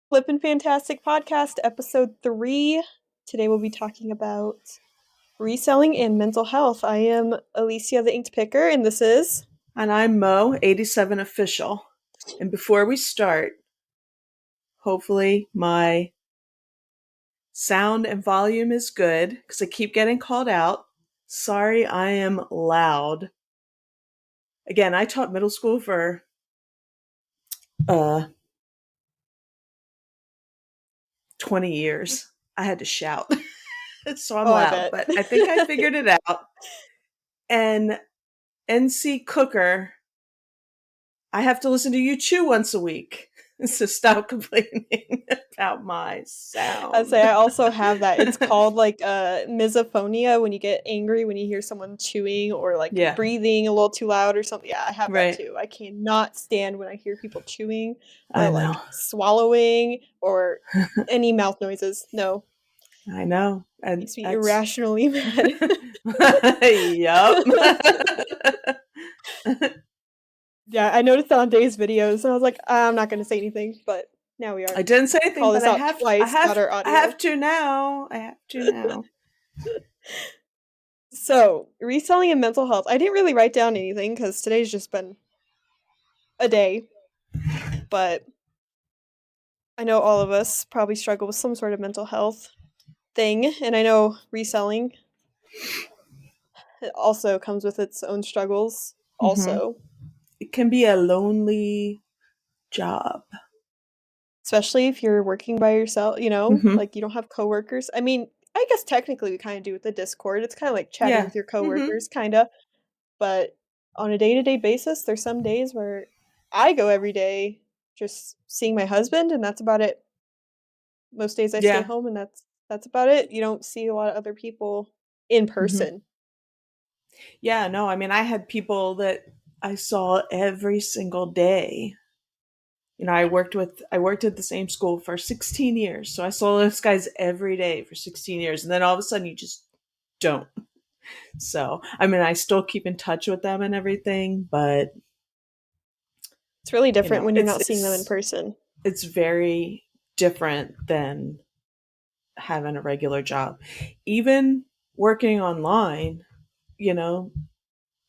Flippin' Fantastic Podcast, episode 3. Today we'll be talking about reselling and mental health. I am Alicia the Inked Picker, and this is. And I'm Mo, 87 official. And before we start, hopefully my sound and volume is good because I keep getting called out. Sorry, I am loud. Again, I taught middle school for uh 20 years. I had to shout. So I'm Oh, I loud, bet. but I think I figured it out. And NC Cooker, I have to listen to you chew once a week. So stop complaining about my I'd say sound. I also have that. It's called like misophonia when you get angry when you hear someone chewing or like Yeah, breathing a little too loud or something. Yeah, I have that right. too. I cannot stand when I hear people chewing or I know. like swallowing or any mouth noises. No, I know. And makes me that's irrationally mad. yup. Yeah, I noticed that on Dave's videos, and I was like, I'm not going to say anything, but now we I are. didn't say anything, Call but this I out have I twice, got have our I audio. have to now. I have to now. So, reselling and mental health. I didn't really write down anything because today's just been a day, but I know all of us probably struggle with some sort of mental health thing, and I know reselling it also comes with its own struggles, Hmm. also, It can be a lonely job. especially if you're working by yourself, Hmm. like you don't have coworkers. I mean, I guess technically we kind of do with the Discord. It's kind of like chatting Yeah. with your Hmm. coworkers, kind of. But on a day-to-day basis, there's some days where I go every day just seeing my husband, and that's about it. Most days I stay Yeah. home, and that's about it. You don't see a lot of other people in Hmm. person. Yeah. No, I mean, I had people that I saw every single day. I worked at the same school for 16 years. So I saw those guys every day for 16 years. And then all of a sudden you just don't. So, I mean, I still keep in touch with them and everything, but It's really you different know, when you're it's not seeing them in it's person. it's very different than having a regular job. Even working online, you know,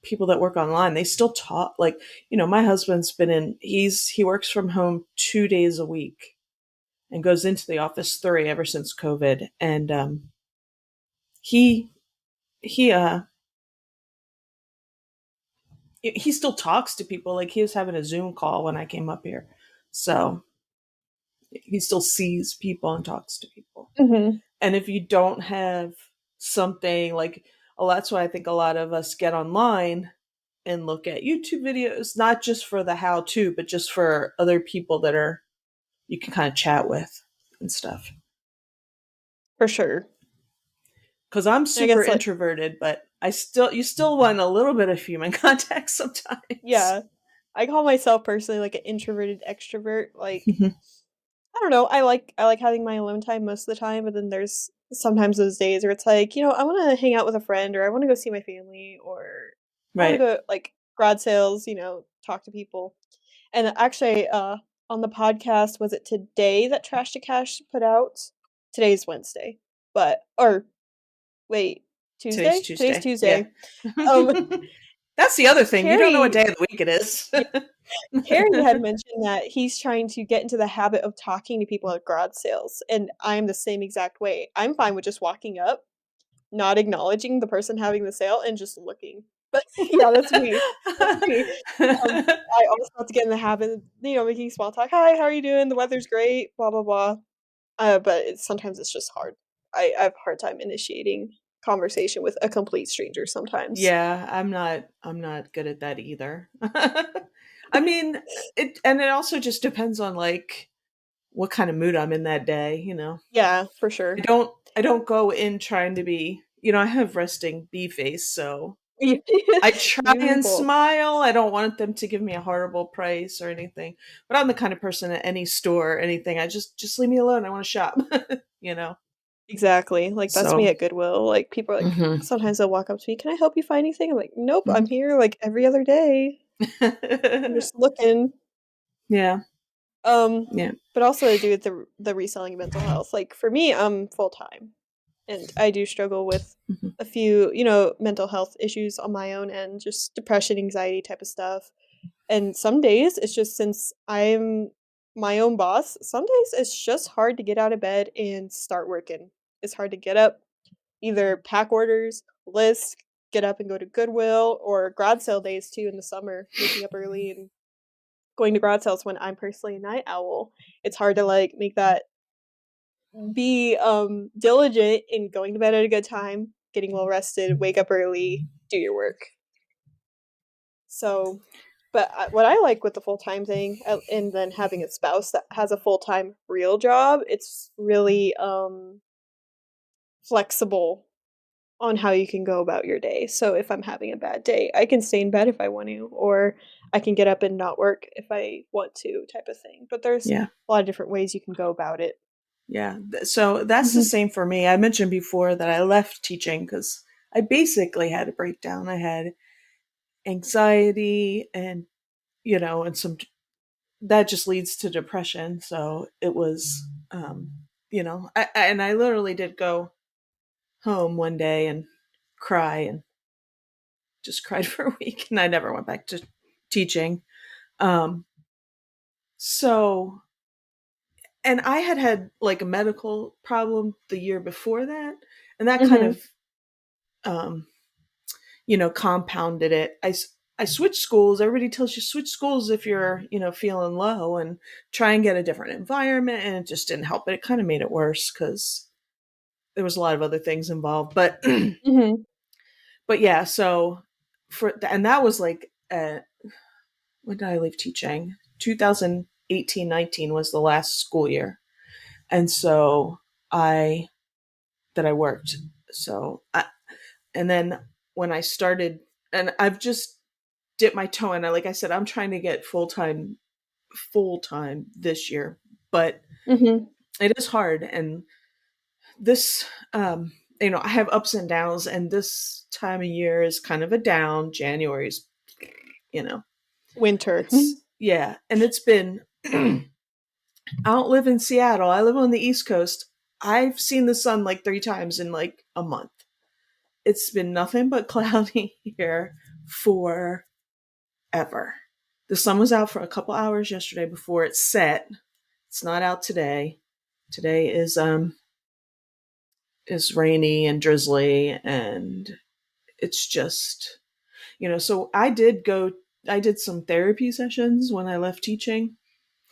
people that work online, they still talk like, my husband's been he works from home 2 days a week and goes into the office 3 ever since COVID. And he he he still talks to people. Like he was having a Zoom call when I came up here. So he still sees people and talks to people. Mhm. And if you don't have something like, that's why I think a lot of us get online and look at YouTube videos, not just for the how to, but just for other people that are you can kind of chat with and stuff. For sure. Because I'm I super guess, like, introverted, but you still want a little bit of human contact sometimes. yeah, I call myself personally, like, an introverted extrovert, like, Mhm. I don't know, I like having my alone time most of the time, but then there's sometimes those days where it's like, I wanna hang out with a friend, or I wanna go see my family, or I wanna Right. go, like, garage sales, talk to people. And actually, on the podcast, was it today that Trash to Cash put out? Today's Wednesday, but or wait, Today's Tuesday? Today's Tuesday. Yeah. Tuesday. Um, That's the other thing. You don't know what Carrie day of the week it is. yeah, Carrie had mentioned that he's trying to get into the habit of talking to people at garage sales, and I'm the same exact way. I'm fine with just walking up, not acknowledging the person having the sale, and just looking. But yeah, that's me. That's me. I also have to get in the habit of, making small talk. "Hi, how are you doing? The weather's great, blah, blah, blah." But sometimes it's just hard. I have a hard time initiating conversation with a complete stranger sometimes. Yeah, I'm not good at that either. I mean, it also just depends on like what kind of mood I'm in that day. Yeah, for I sure. don't I don't go in trying to be, I have resting bee face, so I try You and me and both. smile. I don't want them to give me a horrible price or anything. But I'm the kind of person at any store or anything, I just leave me alone. I want to shop, you know. Exactly, like, that's me So, at Goodwill, like, people are like mhm. sometimes they'll walk up to me, "Can I help you find anything?" I'm like, "Nope, I'm Mhm. here, like, every other day. I'm just looking." Yeah. Yeah. But also to do with the reselling of mental health. Like for me, I'm full time, and I do struggle with Mhm. a few, mental health issues on my own end, just depression, anxiety type of stuff. And some days it's just since I'm my own boss, some days it's just hard to get out of bed and start working. It's hard to get up, either pack orders, list, get up and go to Goodwill, or garage sale days too in the summer, waking up early and going to garage sales when I'm personally a night owl. It's hard to like make that be diligent in going to bed at a good time, getting well rested, wake up early, do your work. So, but what I like with the full time thing, and then having a spouse that has a full time real job, it's really flexible on how you can go about your day. So if I'm having a bad day, I can stay in bed if I want to, or I can get up and not work if I want to, type of thing. But there's Yeah. a lot of different ways you can go about it. Yeah. So that's the Mhm. same for me. I mentioned before that I left teaching because I basically had a breakdown. I had anxiety and, and some that just leads to depression. So it was, and I literally did go home one day and cry and just cried for a week, and I never went back to teaching. Um, so, and I had like a medical problem the year before that, and that kind Mhm. of, um, compounded it. I switched schools. Everybody tells you switch schools if you're, feeling low, and try and get a different environment. And it just didn't help. But it kind of made it worse because there was a lot of other things involved. But, Mhm. but yeah. So and that was like, when did I leave teaching? 2018-19 was the last school year, and so I I worked. So and then when I started, and I've just dip my toe in. Like I said, I'm trying to get full time this year, but Mhm. it is hard. And this, I have ups and downs, and this time of year is kind of a down. January's, you know, Winter. it's yeah, and it's been. I don't live in Seattle. I live on the East Coast. I've seen the sun like 3 times in like a month. It's been nothing but cloudy here for ever. The sun was out for a couple hours yesterday before it set. It's not out today. Today is rainy and drizzly, and it's just, so I did some therapy sessions when I left teaching.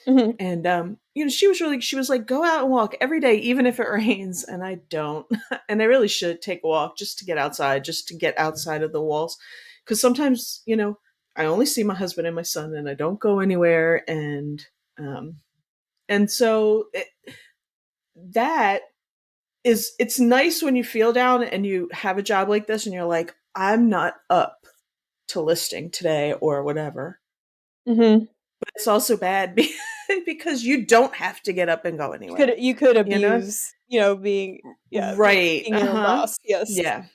Mhm. And she was like, go out and walk every day even if it rains, and I don't. And I really should take a walk just to get outside, just to get outside of the walls, because sometimes, I only see my husband and my son, and I don't go anywhere. Um and so that it's nice when you feel down and you have a job like this and you're like, I'm not up to listing today or whatever. Mhm. But it's also bad because you don't have to get up and go anywhere. You could You know? abuse, being, yeah, Right. being your own Uh-huh. boss. Yes. Yeah,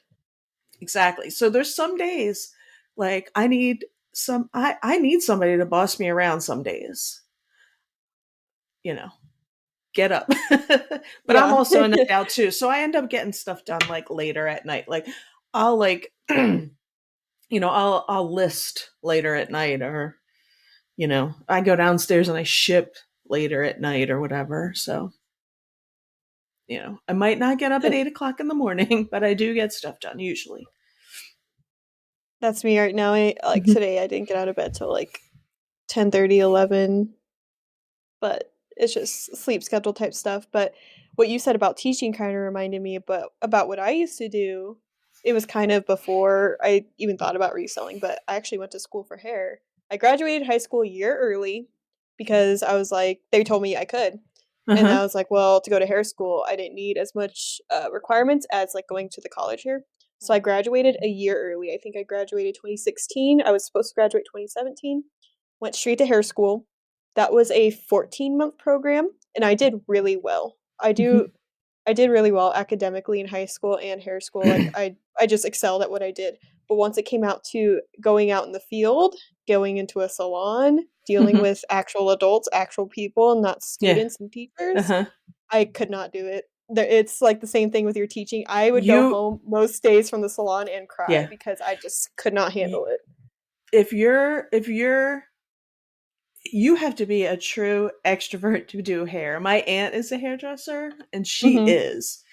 exactly. So there's some days like I need somebody to boss me around some days, you know. Get up. But I'm Yeah. also a night owl too. So I end up getting stuff done like later at night. Like I'll like I'll list later at night, or I go downstairs and I ship later at night or whatever. So, I might not get up at And 8 o'clock in the morning, but I do get stuff done usually. that's me right now. Like Mhm. today I didn't get out of bed till like 10:30, 11. But it's just sleep schedule type stuff. But what you said about teaching kind of reminded me about what I used to do. It was kind of before I even thought about reselling, but I actually went to school for hair. I graduated high school a year early because I was like, they told me I could. And Uh-huh. I was like, well, to go to hair school, I didn't need as much requirements as like going to the college here. So I graduated a year early. I think I graduated 2016. I was supposed to graduate 2017. Went straight to hair school. That was a 14-month program, and I did really well. I did really well academically in high school and hair school. Like I just excelled at what I did. but once it came out to going out in the field, going into a salon, dealing Mhm. with actual adults, actual people, not Yeah. students and teachers, Uh-huh. I could not do it. It's like the same thing with your teaching. I would go You home most days from the salon and cry yeah. because I just could not Y- handle it. if you're you have to be a true extrovert to do hair. My aunt is a hairdresser and she Mhm. is.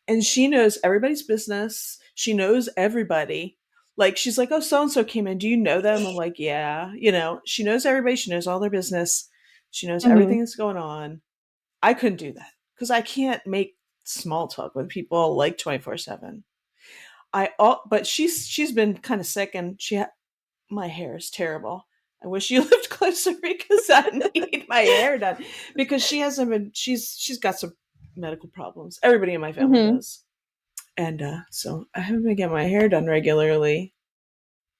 And she knows everybody's business. She knows everybody. Like she's like, "Oh, so and so came in. Do you know them?" I'm like, "Yeah." She knows everybody. She knows all their business. She knows everything Mhm. that's going on. I couldn't do that because I can't make small talk with people like 24/7. But she's been kind of sick and my hair is terrible. I wish you lived closer because I need my hair done because she hasn't been she's got some medical problems. Everybody in my family Mhm. does. And so I haven't been getting my hair done regularly.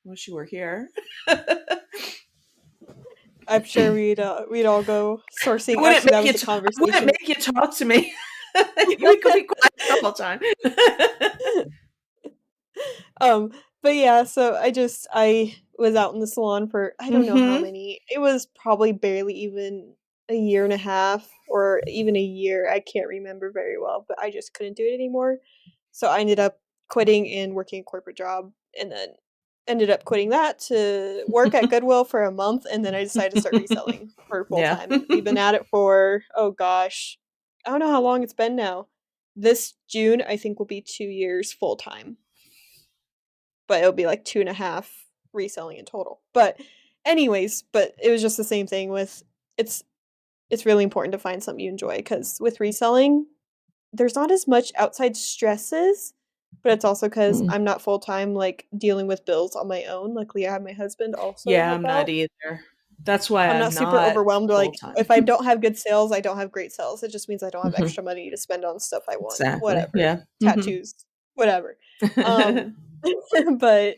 Wish you were here. It I'm sure we'd all go sourcing. wouldn't Actually, that make was you. the I wouldn't conversation. make you talk to me. You could be quiet the whole time. Um, but yeah, so I was out in the salon for I don't know how Mm-hmm. many. It was probably barely even a year and a half or even a year. I can't remember very well, but I just couldn't do it anymore. So I ended up quitting and working a corporate job and then ended up quitting that to work at Goodwill for a month and then I decided to start reselling for full Yeah. time and we've been at it for oh gosh. I don't know how long it's been now. This June I think will be 2 years full time, but it'll be like 2.5 reselling in total. But anyways, but it was just the same thing with it's it's really important to find something you enjoy because with reselling, there's not as much outside stresses, but it's also because 'cause Mm. I'm not full time, like, dealing with bills on my own. Luckily, I have my husband also to Yeah, help I'm not out. either. That's why I'm I'm not super not overwhelmed, full like, time. if I don't have good sales, I don't have great sales. It just means I don't have Hmm. extra money to spend on stuff I want, Exactly. whatever, Yeah. Hmm. tattoos, whatever. Um, but,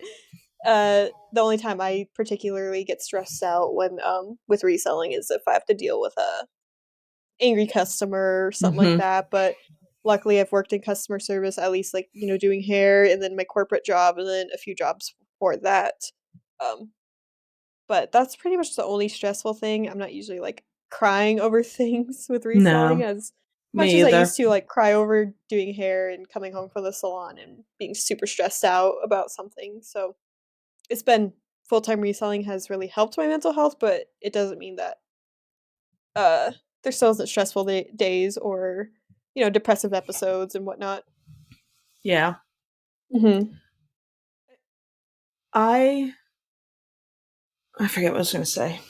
the only time I particularly get stressed out when, with reselling is if I have to deal with a angry customer or something like Hmm. that, but luckily I've worked in customer service, at least, like, doing hair and then my corporate job and then a few jobs before that. Um, but that's pretty much the only stressful thing. I'm not usually, like, crying over things with reselling No, as much me as I either. used to, like, cry over doing hair and coming home from the salon and being super stressed out about something, so it's been full-time reselling has really helped my mental health, but it doesn't mean that, uh, there still isn't stressful days or, depressive episodes and whatnot. Yeah. Mhm. I I forget what I was going to say.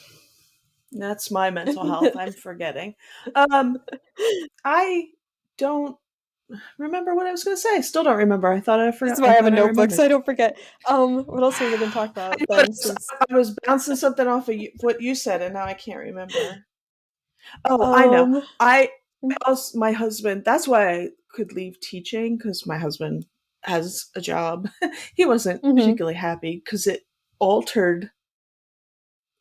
That's my mental health. I'm forgetting. Um, I don't remember what I was going to say. I still don't remember. I thought I This is forgot. why I I have a thought I notebook remembered. so I don't forget. What else were we gonna talk I about knew then since I was bouncing something off of what you said, and now I can't remember. Oh, I know. um I also my husband. That's why I could leave teaching because my husband has a job. He wasn't Mhm, particularly happy because it altered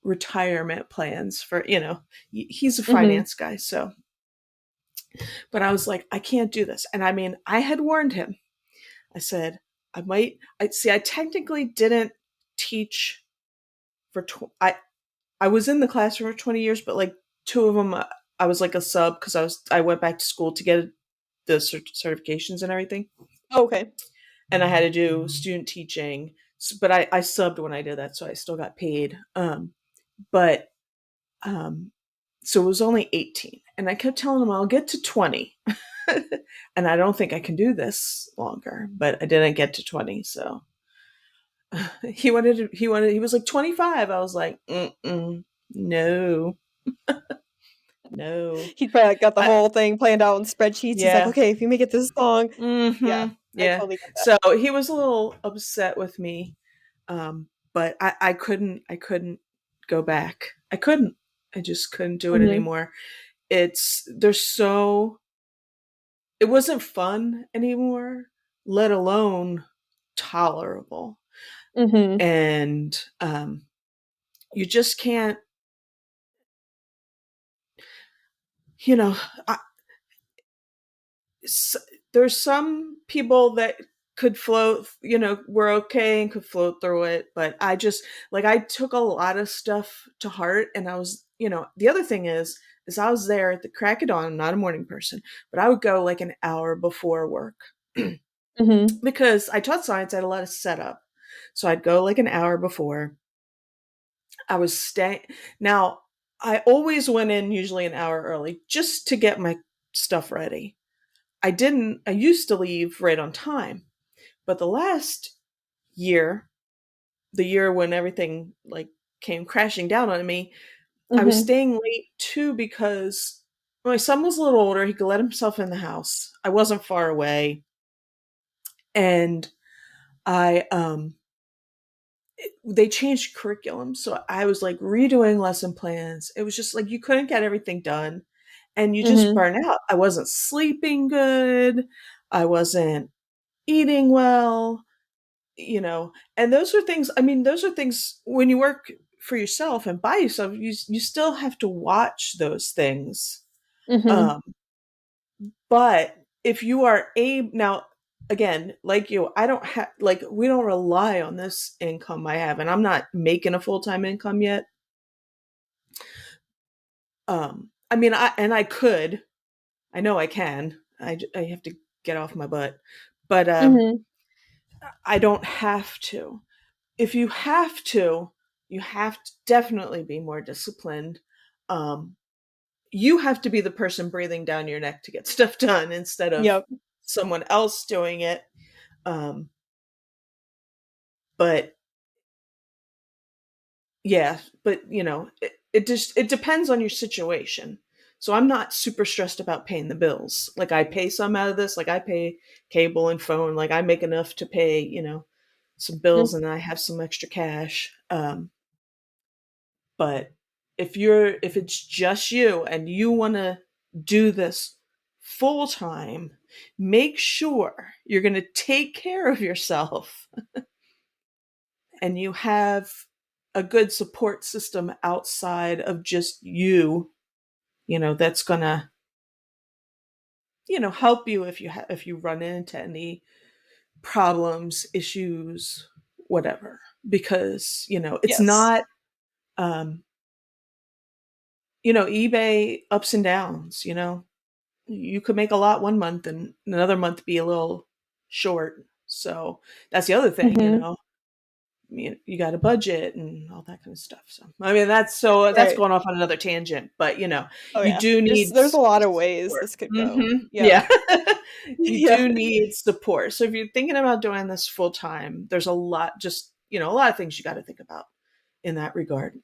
retirement plans for he's a mhm, finance guy, so but I was like, I can't do this. And I mean, I had warned him. I said, I see, I technically didn't teach for, I was in the classroom for 20 years, but like two of them, I was like a sub because I went back to school to get the certifications and everything. okay. And I had to do student teaching, but I subbed when I did that. So I still got paid. But, um, so it was only 18 and I kept telling him I'll get to 20. And I don't think I can do this longer, but I didn't get to 20. So he was like 25. I was like, no, no. He probably, like, got the I, whole thing planned out in spreadsheets. He's like, yeah. "Okay, if you make it this long." Yeah, I Yeah. totally get that. So he was a little upset with me. But I couldn't go back. I couldn't. I just couldn't do it Mhm, anymore. There's so, it wasn't fun anymore, let alone tolerable. mhm, And you just can't, you know, I, s there's some people that could float, we're okay and could float through it. But I just, like, I took a lot of stuff to heart. And I was, the other thing is I was there at the crack of dawn. I'm not a morning person, but I would go like an hour before work Mhm. because I taught science. I had a lot of setup. So I'd go like an hour before. I was staying. Now, I always went in usually an hour early just to get my stuff ready. I used to leave right on time, but the last year, the year when everything like came crashing down on me, I was Mhm. staying late too because my son was a little older. He could let himself in the house. I wasn't far away. And I they changed curriculum, so I was like redoing lesson plans. It was just like you couldn't get everything done and you just Mhm. burn out. I wasn't sleeping good. I wasn't eating well, and those are things, those are things when you work for yourself and by yourself, you still have to watch those things. Mhm. Um but if you are a now again, like you, I don't have like we don't rely on this income I have, and I'm not making a full-time income yet. I could, I know I can. I have to get off my butt, but Mhm. I don't have to. If you have to, you have to definitely be more disciplined. um you have to be the person breathing down your neck to get stuff done instead of Yep. someone else doing it. um but Yeah, but it depends on your situation. So I'm not super stressed about paying the bills. Like I pay some out of this, like I pay cable and phone, like I make enough to pay, some bills Mhm. and I have some extra cash. But if it's just you and you want to do this full time, make sure you're going to take care of yourself and you have a good support system outside of just you, that's going to, help you if you run into any problems, issues, whatever. Because, it's Yes. not um eBay ups and downs, you could make a lot one month and another month be a little short. So that's the other thing, Mhm. you got a budget and all that kind of stuff. So that's Right. going off on another tangent, but Oh, you yeah. do There's need there's a lot of ways support. this could go. Hmm. Yeah. Yeah. You Yeah. do need support. So if you're thinking about doing this full time, there's a lot of things you got to think about in that regard.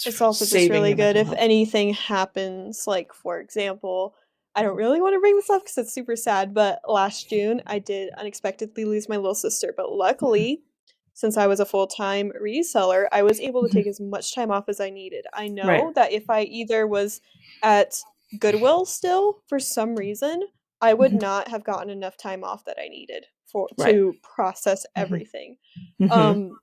It's also just Saving really your good mental if health. anything happens, like, for example, I don't really wanna bring this up because it's super sad, but last June, I did unexpectedly lose my little sister, but Mhm. luckily, since I was a full-time reseller, I was able to Mhm. take as much time off as I needed. I Right. know that if I either was at Goodwill still, for some reason, I would Mhm. not have gotten enough time off that I needed for Right. to process Mhm. everything. Mhm. Um,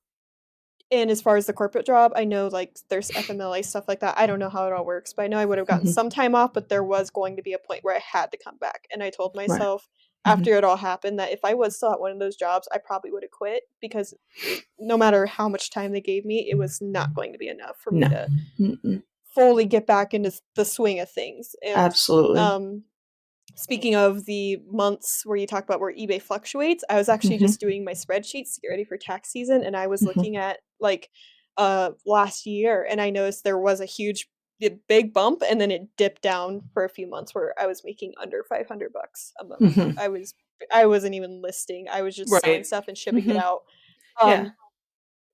and as far as the corporate job, I know, like, there's FMLA, stuff like that. I don't know how it all works, but I know I would have gotten Mhm. some time off, but there was going to be a point where I had to come back, and I told Right. myself Mhm. after it all happened that if I was still at one of those jobs, I probably would have quit because no matter how much time they gave me, it was not going to be enough for me No. to Mm-mm. fully get back into the swing of things, and, Absolutely. um speaking of the months where you talk about where eBay fluctuates, I was actually Mhm. just doing my spreadsheets to get ready for tax season, and I was Mhm. looking at, like, last year, and I noticed there was a big bump, and then it dipped down for a few months where I was making under 500 bucks a month. Mhm. I wasn't even listing, I was just selling Right. stuff and shipping it Mhm. out. Yeah. Um,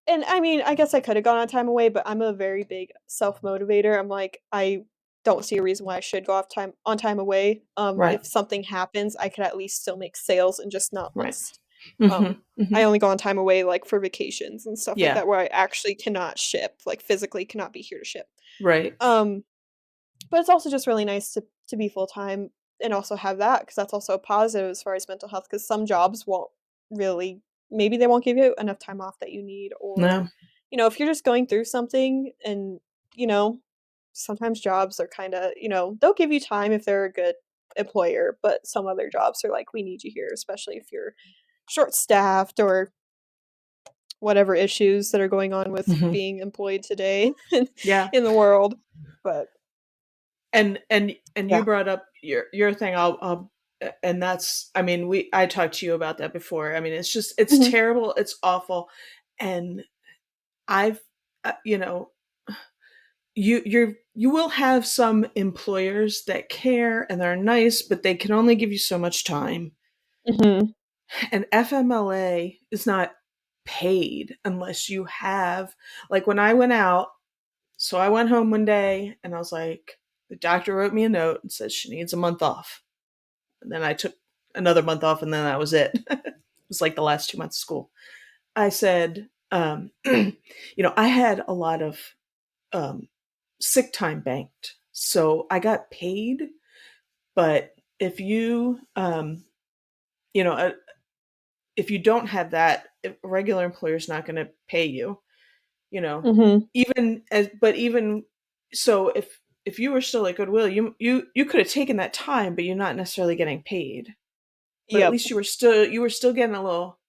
and I mean, I guess I coulda gone on time away, but I'm a very big self-motivator. I'm like, I don't see a reason why I should go off time on time away. Right. If something happens, I could at least still make sales and just not Right. list. Mhm. Um, I Mhm. only go on time away, like, for vacations and stuff like Yeah. that where I actually cannot ship, like, physically cannot be here to ship. Right. Um but it's also just really nice to be full-time and also have that because that's also a positive as far as mental health. Because some jobs won't really maybe they won't give you enough time off that you need or, No. if you're just going through something and, you know, sometimes jobs are kinda, they'll give you time if they're a good employer, but some other jobs are like, we need you here, especially if you're short staffed or whatever issues that are going on with Mhm. being employed today in, Yeah. in the world. But And you yeah. brought up your thing. I'll and that's, I mean, I talked to you about that before. I mean, it's just, it's Hmm. terrible, it's awful. And I've you know, you will have some employers that care and they're nice, but they can only give you so much time. Hmm. And FMLA is not paid unless you have, like when I went out, so I went home one day and I was like, the doctor wrote me a note and says she needs a month off. And then I took another month off and then that was it. It was like the last 2 months of school. I said, I had a lot of um, sick time banked. So I got paid, but if you, you know, uh, if you don't have that, a regular employer's not going to pay you, you know, Hmm. but even so, if you were still at Goodwill, you could have taken that time, but you're not necessarily getting paid. But at Yep. least you were still getting a little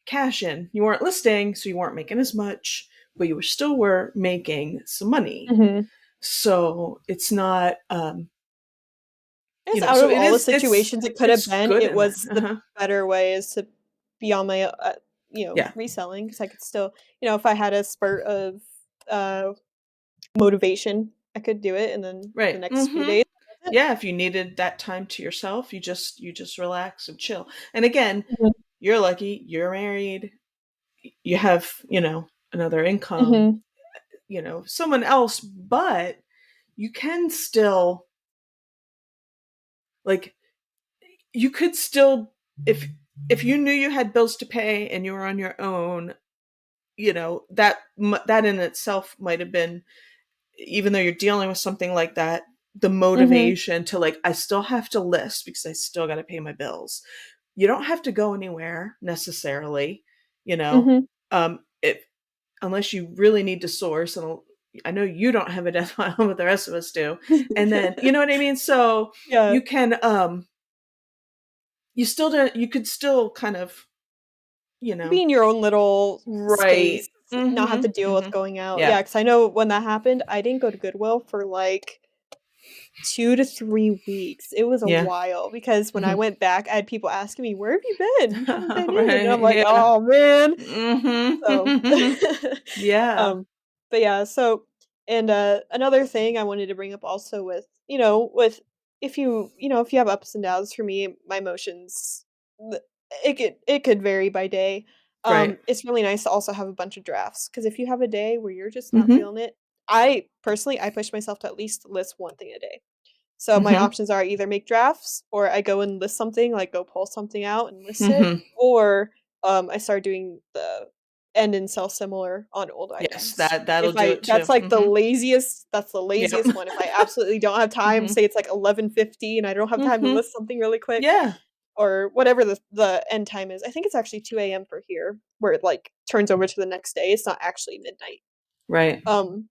cash in. You weren't listing, so you weren't making as much, but you were making some money. Hmm. So it's not, It's out so of all the situations it could have it's been, good it in that. was the better way is to be on my, Yeah. reselling because I could still, if I had a spurt of uh, motivation, I could do it, and then the Right. next few Mhm. days, that's it. Yeah, if you needed that time to yourself, you just relax and chill. And again, Mhm. you're lucky, you're married, you have, another income, Mhm. someone else, but you can still, like, you could still, if you knew you had bills to pay and you were on your own, that in itself might have been, even though you're dealing with something like that, the Mhm. motivation to, like, I still have to list because I still got to pay my bills. You don't have to go anywhere necessarily, you know, Mhm. if unless you really need to source, and I know you don't have a deadline, but the rest of us do. And then, you know what I mean? So Yeah. you can, you could still kind of, you Be know, in your own little right. space, not have Mm-hmm. to deal with Mm-hmm. going out. Yeah. Yeah, because I know when that happened, I didn't go to Goodwill for, like, 2 to 3 weeks. It was a Yeah. while because when I Mm-hmm. went back, I had people asking me, "Where have you been? You haven't been in." And Right. I'm like, Yeah. "Oh, man." So, Mm-hmm. Yeah. um, but yeah, so and, another thing I wanted to bring up also with, if you have ups and downs for me, my emotions, th it could vary by day. Right. It's really nice to also have a bunch of drafts because if you have a day where you're just not Mm-hmm. feeling it, I push myself to at least list one thing a day. So my Mm-hmm. options are either make drafts or I go and list something, like go pull something out and list it, Mm-hmm. or I start doing the end and sell similar on old Yes, items. that'll If do I it that's too. like Mm-hmm. that's the Yep. laziest one. If I absolutely don't have time, Mm-hmm. say it's like 11:50 and I don't have time to Mm-hmm. list something really quick Yeah. or whatever the end time is. I think it's actually 2 AM for here where it like turns over to the next day. It's not actually midnight. Right. Um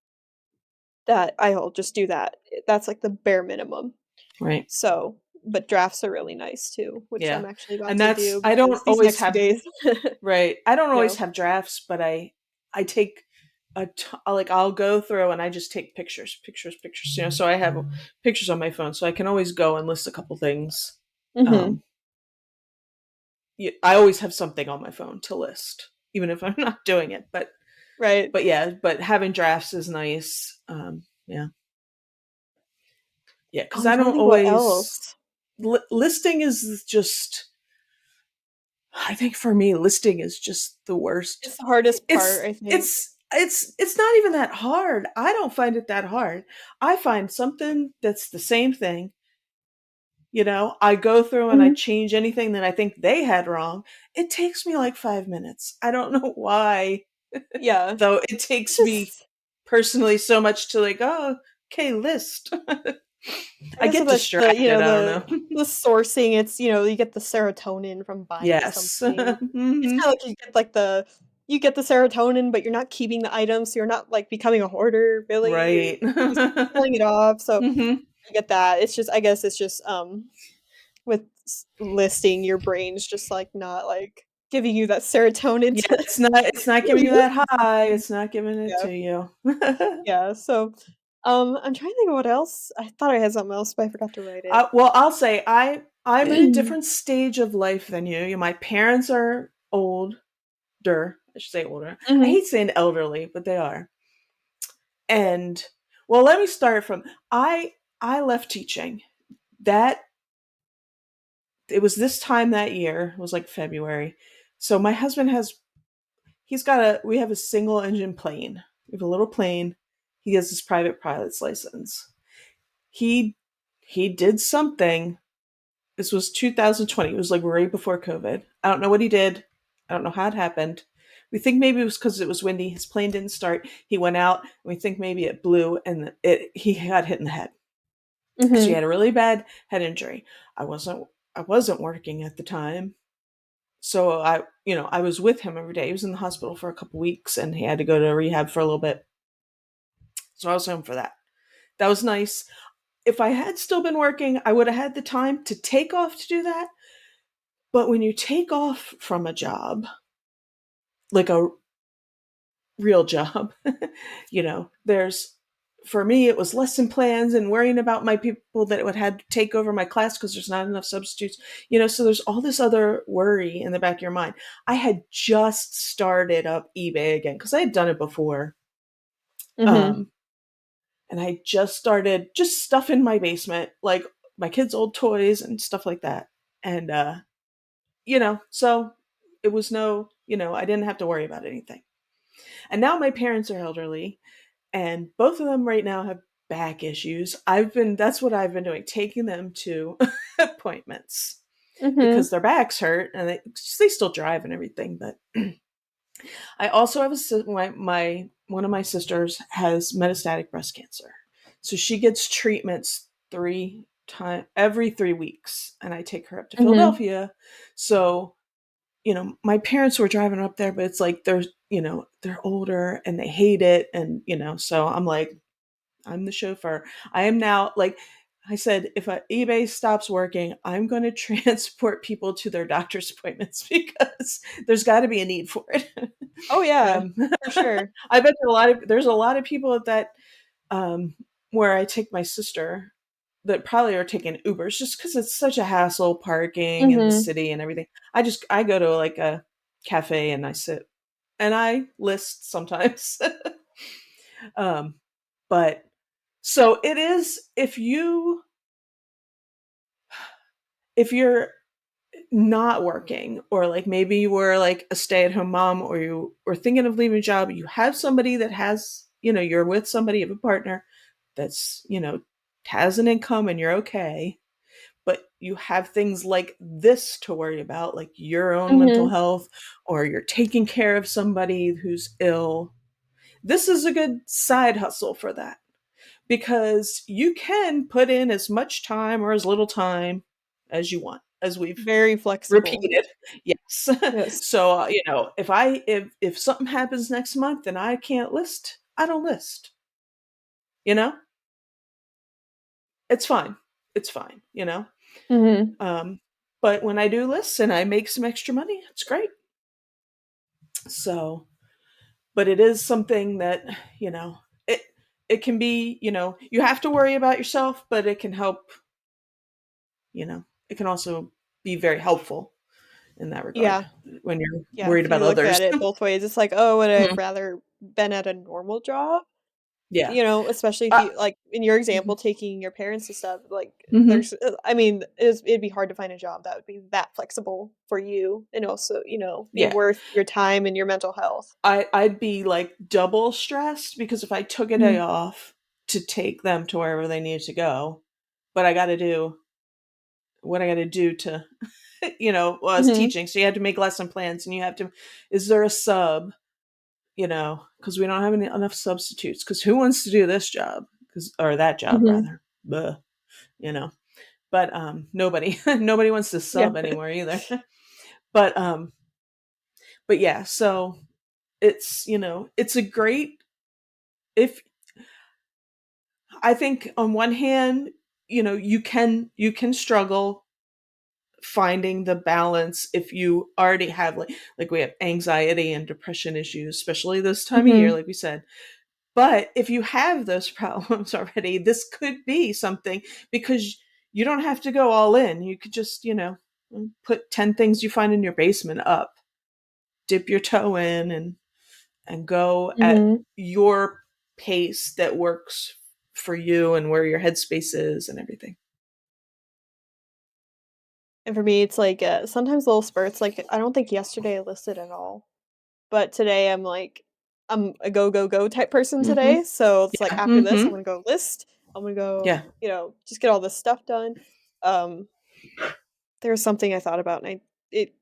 that I'll just do that. That's like the bare minimum. Right. So, but drafts are really nice too, which I'm Yeah. actually about And to that's, do I don't because these always next few have, days, right. I don't you always know. have drafts, but I take like, I'll go through and I just take pictures, so I have pictures on my phone, so I can always go and list a couple things. Mhm. Um I always have something on my phone to list, even if I'm not doing it. Right. Yeah, but having drafts is nice. Yeah. Yeah, because I'm I trying to don't think what always, else. listing is just, I think for me, listing is just the worst. It's the hardest part, It's I think. it's not even that hard. I don't find it that hard. I find something that's the same thing. I go through and I Mhm. change anything that I think they had wrong. It takes me like 5 minutes. I don't know why, Yeah. though. It It's takes me just personally so much to, like, oh, okay, list. I I guess get with distracted. I don't know. the sourcing, it's, you get the serotonin from buying Yes. something. It's Hmm. kinda like you get the serotonin, but you're not keeping the items, so you're not, like, becoming a hoarder, really. Right. You're just selling it off, so Hmm. I get that. It's just I guess it's just, with listing, your brain's just, like, not, like, giving you that serotonin Yeah, to it's not giving you that high, it's not giving it Yeah, to you. yeah, so, I'm trying to think of what else. I thought I had something else, but I forgot to write it. Well, I'll say I'm in a different stage of life than you. My parents are older. I should say older. I Mhm, hate saying elderly, but they are. And well, let me start from I I left teaching. That it was this time that year, it was like February. So my husband has he's got a we have a single engine plane. We have a little plane. He has his private pilot's license. He he did something. This was 2020. It was like right before COVID. I don't know what he did. I don't know how it happened. We think maybe it was because it was windy. His plane didn't start. He went out. And we think maybe it blew and he got hit in the head. So he mhm, had a really bad head injury. I wasn't I wasn't working at the time. So I was with him every day. He was in the hospital for a couple weeks and he had to go to rehab for a little bit. So I was home for that. That was nice. If I had still been working, I would have had the time to take off to do that. But when you take off from a job, like a real job, there's for me it was lesson plans and worrying about my people that would had to take over my class because there's not enough substitutes. So there's all this other worry in the back of your mind. I had just started up eBay again because I had done it before. mhm. Um, and I just started just stuff in my basement, like my kids' old toys and stuff like that. And so it was no, I didn't have to worry about anything. And now my parents are elderly and both of them right now have back issues. That's what I've been doing, taking them to appointments because Mhm, their backs hurt and they still drive and everything. But I also have my one of my sisters has metastatic breast cancer. So she gets treatments every 3 weeks. And I take her up to mhm. Philadelphia. So my parents were driving up there, but it's like they're older and they hate it. And, so I'm like, I'm the chauffeur. I am now like I said, if eBay stops working, I'm going to transport people to their doctor's appointments because there's got to be a need for it. Oh, yeah, um, for sure. I bet there's a lot of people at that um, where I take my sister that probably are taking Ubers just because it's such a hassle parking in the Mhm. city and everything. I go to like a cafe and I sit and I list sometimes. um, but so it is if you're not working or like maybe you were like a stay-at-home mom or you were thinking of leaving a job, you have somebody that has, you're with somebody, you have a partner that's, has an income and you're okay, but you have things like this to worry about, like your own mental Mhm. health or you're taking care of somebody who's ill. This is a good side hustle for that because you can put in as much time or as little time as you want, as we've Very flexible. repeated. Yes. Yes. So, if something happens next month and I can't list, I don't list. You know, it's fine. It's fine. Mhm. Um, but when I do lists and I make some extra money, it's great. So, but it is something that it it can be. You have to worry about yourself, but it can help. It can also be very helpful in that regard Yeah. when you're Yeah, worried if about you look others. at it both ways, it's like, "Oh, would I have Mhm. rather been at a normal job?" Yeah. Especially if Uh, you like, in your example, mhm. taking your parents to stuff, like, Mhm. there's I mean, it'd be hard to find a job that would be that flexible for you and also, be Yeah. worth your time and your mental health. I'd be like double stressed because if I took a day Mhm. off to take them to wherever they needed to go, but I got to do what I got to do to, well, I was Mhm. teaching. So you have to make lesson plans and you have to, is there a sub, because we don't have enough substitutes. Because who wants to do this job? Or that job Mhm. rather. Buh, you know. But nobody, nobody wants to Yeah. sub anymore either. but but yeah, so it's a great if I think on one hand you can struggle finding the balance if you already have like we have anxiety and depression issues, especially this time of year, Mhm. like we said. But if you have those problems already, this could be something, because you don't have to go all in. You could just, put 10 things you find in your basement up, dip your toe in, and go at Mhm. your pace that works for you and where your headspace is and everything. And for me, it's like, sometimes little spurts, like, I don't think yesterday I listed at all, but today I'm a go, go, go type person Mhm. today, so it's like, Yeah. after this, I'm Mhm. gonna go list, I'm gonna go, Yeah. just get all this stuff done. Um, there was something I thought about, and I it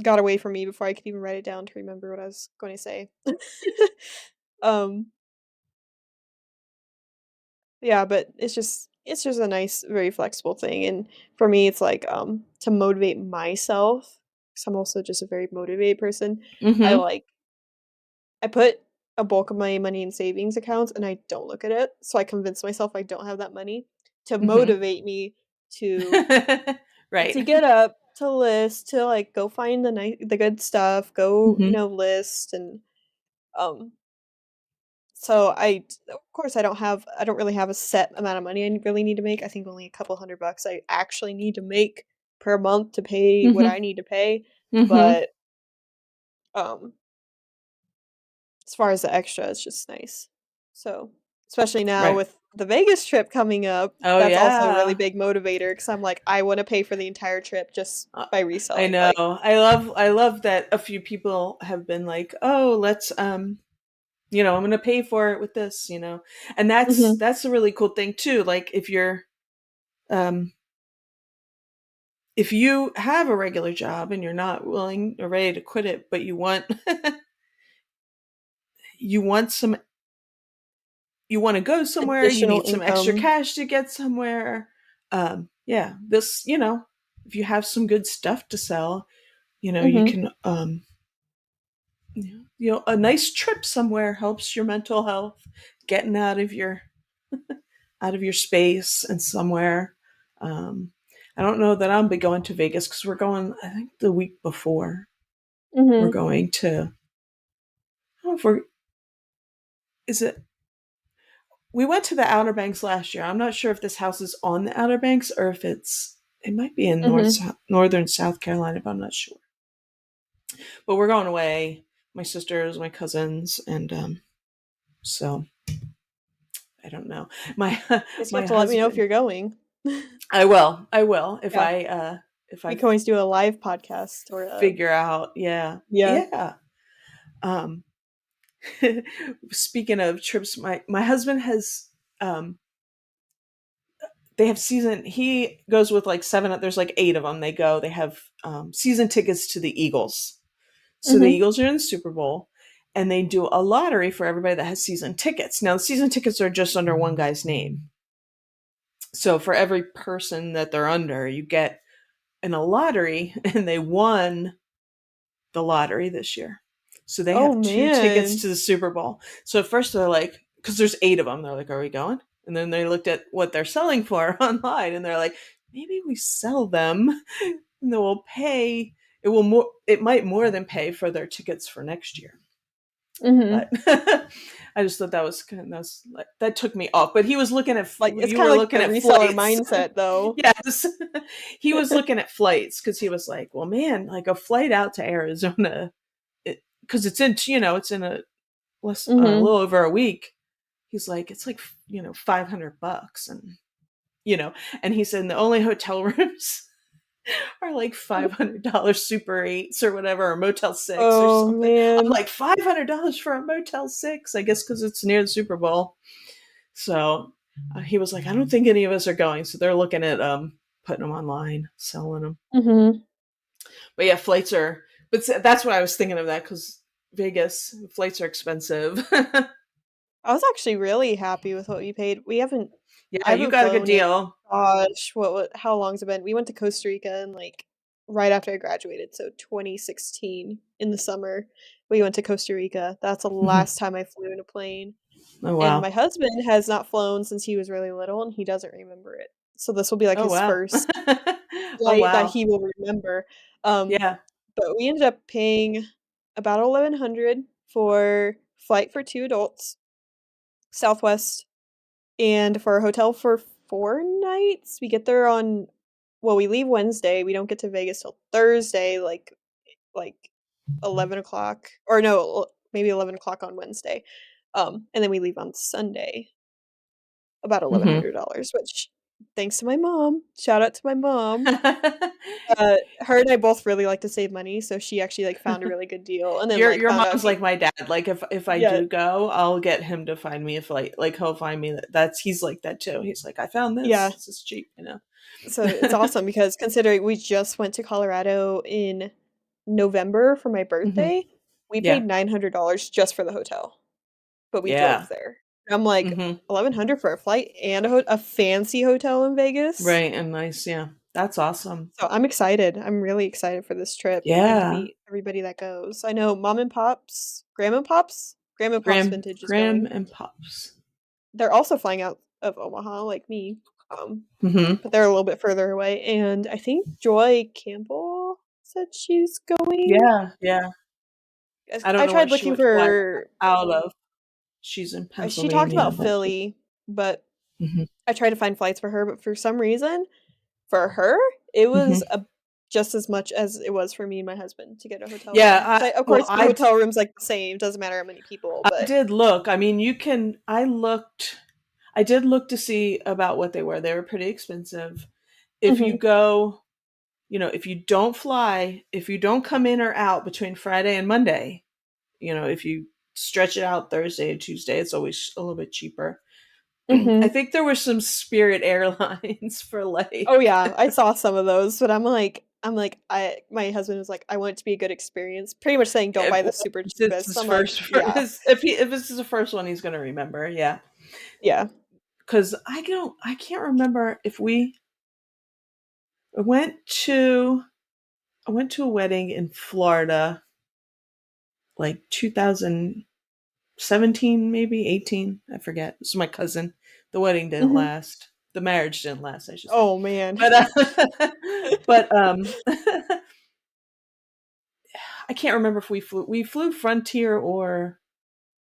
got away from me before I could even write it down to remember what I was going to say. Um, yeah, but it's just a nice, very flexible thing, and for me, it's like, to motivate myself, 'cause I'm also just a very motivated person. I Mhm. like I put a bulk of my money in savings accounts, and I don't look at it, so I convince myself I don't have that money to Mhm. motivate me to Right. get up, to list, to, like, go find the good stuff, go, Mhm. list, and, um so of course, I don't really have a set amount of money I really need to make. I think only a couple $100 I actually need to make per month to pay what Mhm. I need to pay, Mhm. but, um, as far as the extra, it's just nice. So, especially now Right. with the Vegas trip coming up, Oh that's also a really yeah. big motivator because 'cause I'm like, I wanna pay for the entire trip just Uh, by I reselling, know. like I love that a few people have been like, "Oh, let's I'm going to pay for it with this." And that's Mhm, that's a really cool thing too. Like um if you have a regular job and you're not willing or ready to quit it, but you want you want some you want to go somewhere, you additional need some extra income. cash to get somewhere. Yeah, if you have some good stuff to sell, you Mhm, can a nice trip somewhere helps your mental health, getting out of your space and somewhere. Um, I don't know that I'll be going to Vegas because we're going. I think the week before we're mhm, going to. I don't know if we're. Is it? We went to the Outer Banks last year. I'm not sure if this house is on the Outer Banks or if it's. It might be in mhm. northern South Carolina, but I'm not sure. But we're going away. My sisters, my cousins, and so I don't know. My Guess you have my to let me know if husband. you're going. I will. I will if Yeah, I we can always do a live podcast or a figure out. Yeah. yeah. Yeah. Um, Speaking of trips, my husband has um they have season he goes with like seven, there's like eight of them. They have season tickets to the Eagles. So the Mhm, Eagles are in the Super Bowl, and they do a lottery for everybody that has season tickets. Now the season tickets are just under one guy's name. So for every person that they're under, you get in a lottery, and they won the lottery this year. So they oh, have two tickets man. to the Super Bowl. So at first they're like, because there's eight of them, they're like, "Are we going?" And then they looked at what they're selling for online, and they're like, "Maybe we sell them, and then we'll pay. It will more. It might more than pay for their tickets for next year." But Mhm. I just thought that was like that took me off. But he was looking at Like, it's you kinda were like the looking at reseller flights. mindset, though. Yes, he was looking at flights because he was like, "Well, man, like a flight out to Arizona, because it's in a Mhm, little over a week." He's like, "It's like $500, you know," and he said the only hotel rooms are like $500 Super Eights or whatever, or Motel Six or oh, something. I'm man. like, $500 for a Motel Six, I guess, because it's near the Super Bowl. So he was like, "I don't think any of us are going." So they're looking at putting them online, selling them. Mhm. But yeah, flights are. But that's what I was thinking of, that because Vegas flights are expensive. I was actually really happy with what we paid. I Yeah, you haven't got a good flown in deal. gosh, how long's it been? We went to Costa Rica in, like, right after I graduated, so 2016 in the summer, we went to Costa Rica. That's the Mhm. last time I flew in a plane, Oh and wow. my husband has not flown since he was really little, and he doesn't remember it. so this will be, like, Oh, his wow. first Oh, flight that wow. he will remember. Um, Yeah. but we ended up paying about 1,100 for flight for 2 adults, Southwest, and for a hotel for 4 nights. We get there on well, we leave Wednesday, we don't get to Vegas till Thursday, like 11 o'clock, or no, maybe 11 o'clock on Wednesday. And then we leave on Sunday, about Mhm. $1,100, which thanks to my mom, shout out to my mom. Her and I both really like to save money, so she actually, like, found a really good deal and then, like, Your found out mom's he like my dad. Like, if I yeah, do go, I'll get him to find me a flight. Like, he'll find me that's he's like that too. He's like, "I found this. yeah. This is cheap," you know? So it's awesome because considering we just went to Colorado in November for my Mhm. birthday, we paid Yeah. $900 just for the hotel, but we drove Yeah. there. And I'm like, Mhm. 1,100 for a flight and a fancy hotel in Vegas? Right, and nice, yeah. That's awesome. So I'm excited. I'm really excited for this trip and to Yeah. meet everybody that goes. I know mom and pops, grandma and pops? Grandma and pops vintage is Graham going. and Pops. They're also flying out of Omaha like me, um, Mhm. but they're a little bit further away, and I think Joy Campbell said she's going. Yeah, yeah. I don't I know where tried she looking would fly for out of. She's in she talked Pennsylvania, about but Philly, but mhm. I tried to find flights for her, but for some reason, for her, it was Mhm. a just as much as it was for me and my husband to get a hotel Yeah, room. So, of well, course, the hotel room's, like, the same, doesn't matter how many people, I but did look. I mean, I did look to see about what they were. They were pretty expensive. If you Mhm, go, if you don't fly, if you don't come in or out between Friday and Monday, if you stretch it out Thursday and Tuesday, it's always a little bit cheaper. I mhm. think there were some Spirit Airlines for Oh, like yeah, I saw some of those, but I my husband was like, "I want it to be a good experience," pretty much saying, "Don't buy the well, super it's cheapest." his I'm like, first "Yeah, if this is the first one he's going to remember. Yeah. yeah." Cuz I can't remember if we went to I went to a wedding in Florida like 2017, maybe 18. I forget. This is my cousin. The wedding didn't Mhm. last. The marriage didn't last, I should say. Oh, man. But but I can't remember if we flew Frontier or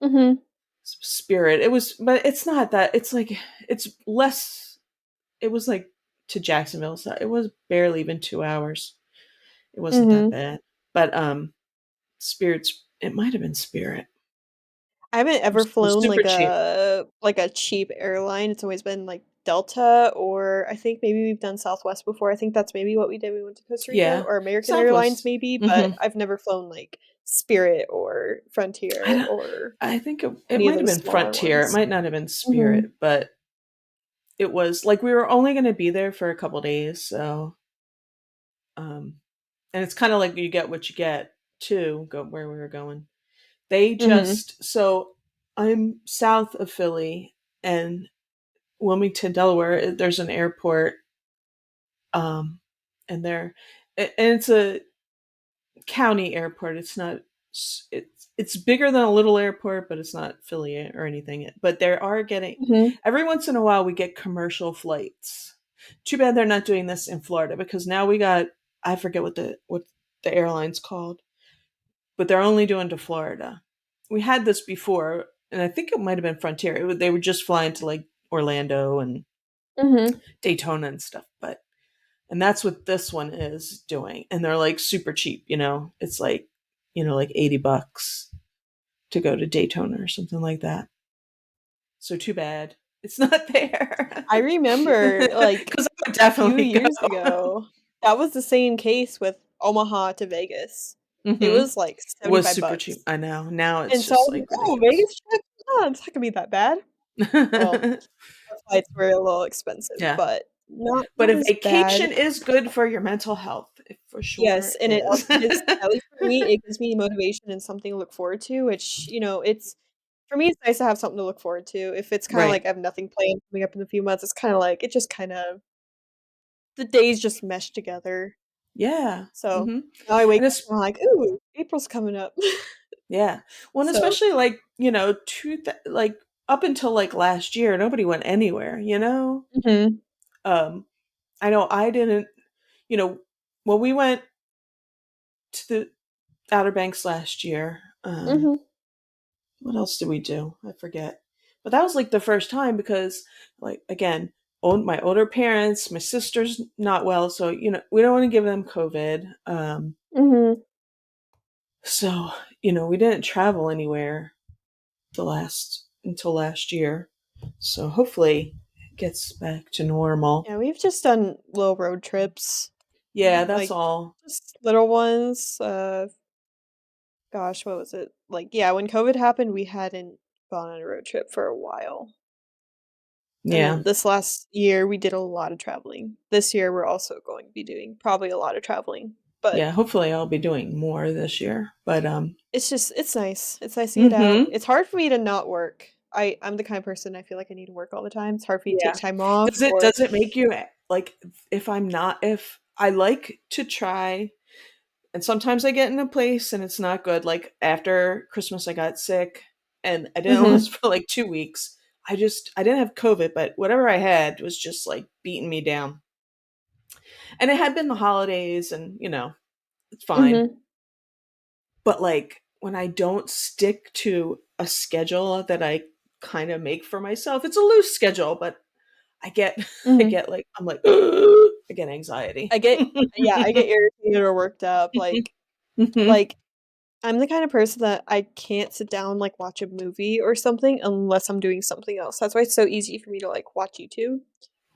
Mhm, Spirit. It was, but it's not that. It's like it's less. It was like to Jacksonville, so it was barely even 2 hours. It wasn't that mhm. bad. But Spirit's. It might have been Spirit. I haven't It ever was flown super cheap. like a cheap airline, it's always been, like, Delta, or I think maybe we've done Southwest before, I think that's maybe what we did, we went to Costa Rica, Yeah, or American Airlines Southwest. maybe, but Hmm. I've never flown, like, Spirit or I Frontier don't. or I think it any of might have those been smaller Frontier. It ones. might not have been Mhm, Spirit, but it was like we were only going to be there for a couple days, so um, and it's kind of like you get what you get too. Go where we were going. They mhm, just so I'm south of Philly and Wilmington, Delaware. There's an airport, um, and it's a county airport. It's not. It's bigger than a little airport, but it's not Philly or anything. But there are getting mhm, every once in a while we get commercial flights. Too bad they're not doing this in Florida because now we got I forget what the airline's called, but they're only doing to Florida. We had this before, and I think it might have been Frontier. They were just flying to like Orlando and mhm, Daytona and stuff, but and that's what this one is doing, and they're like super cheap. It's like like $80 to go to Daytona or something like that. So too bad it's not there I remember, like, because I would a few definitely go. years ago, that was the same case with Omaha to Vegas. It Hmm. was, like, It was 75 super bucks. cheap. I know. Now it's And so I just was like, like "Oh, ridiculous. Vegas trip? Oh, it's not gonna be that bad." Well, our flights were a little expensive, Yeah. but But not a as bad. vacation is good for your mental health. It for sure Yes, and it is. also gives at least for me, it gives me motivation and something to look forward to, which, it's for me, it's nice to have something to look forward to. If it's kinda Right. like I have nothing planned coming up in a few months, it's kinda like it just kinda the days just mesh together. Yeah. So, Hmm. now I wake And up it's and I'm like, "Ooh, April's coming up." yeah. Well, and So especially like like up until like last year, nobody went anywhere. mhm. Um, I know I didn't, you know, when we went to the Outer Banks last year, Mhm. what else did we do? I forget. But that was like the first time because, like, again, my older parents, my sister's not well, so we don't want to give them COVID. Mhm. So we didn't travel anywhere the last until last year. So hopefully it gets back to normal. Yeah, we've just done little road trips, Yeah, that's like, all. just little ones, gosh, what was it? Like, yeah, when COVID happened, we hadn't gone on a road trip for a while. And Yeah. then this last year, we did a lot of traveling. This year, we're also going to be doing probably a lot of traveling, but Yeah, hopefully I'll be doing more this year. But it's nice. It's nice to get out. mhm. It's hard for me to not work. I'm the kind of person I feel like I need to work all the time. It's hard for me to take Yeah. time off or Does it make you like if I like to try and sometimes I get in a place and it's not good. Like after Christmas I got sick and I didn't Mhm. last for like 2 weeks. I didn't have COVID, but whatever I had was just like beating me down. And it had been the holidays and it's fine. Mhm. But like when I don't stick to a schedule that I kind of make for myself, it's a loose schedule, but I get I Mhm. get like I'm like I get anxiety. I get yeah, I get irritated or worked up, Mhm. like, I'm the kind of person that I can't sit down, like, watch a movie or something unless I'm doing something else. That's why it's so easy for me to, like, watch YouTube.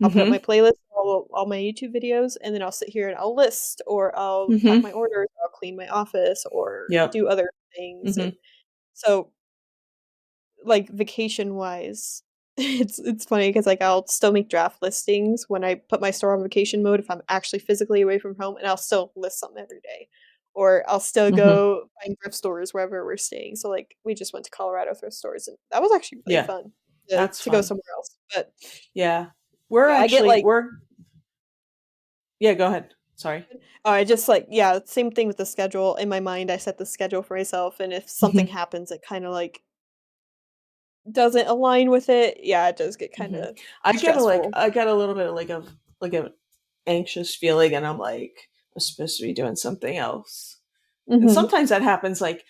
I'll put up my Mhm. playlist, all my YouTube videos, and then I'll sit here and I'll list, or I'll pack Mhm. my orders, I'll clean my office, or Yep. do other things, and Mhm. so like, vacation-wise, it's funny because like, I'll still make draft listings when I put my store on vacation mode if I'm actually physically away from home, and I'll still list something every day. Or I'll still Mhm. go find thrift stores wherever we're staying. So, like, we just went to Colorado thrift stores, and that was actually really Yeah, fun that's to go fun. somewhere else. But, Yeah. We're yeah, I get, actually like we're yeah, go ahead. Sorry. I just, like yeah, same thing with the schedule. In my mind, I set the schedule for myself, and if something Mhm. happens, it kinda, like, doesn't align with it, yeah, it does get Mhm. kinda stressful. I get a little bit like a anxious feeling and I'm like I'm supposed to be doing something else. And Mhm. sometimes that happens like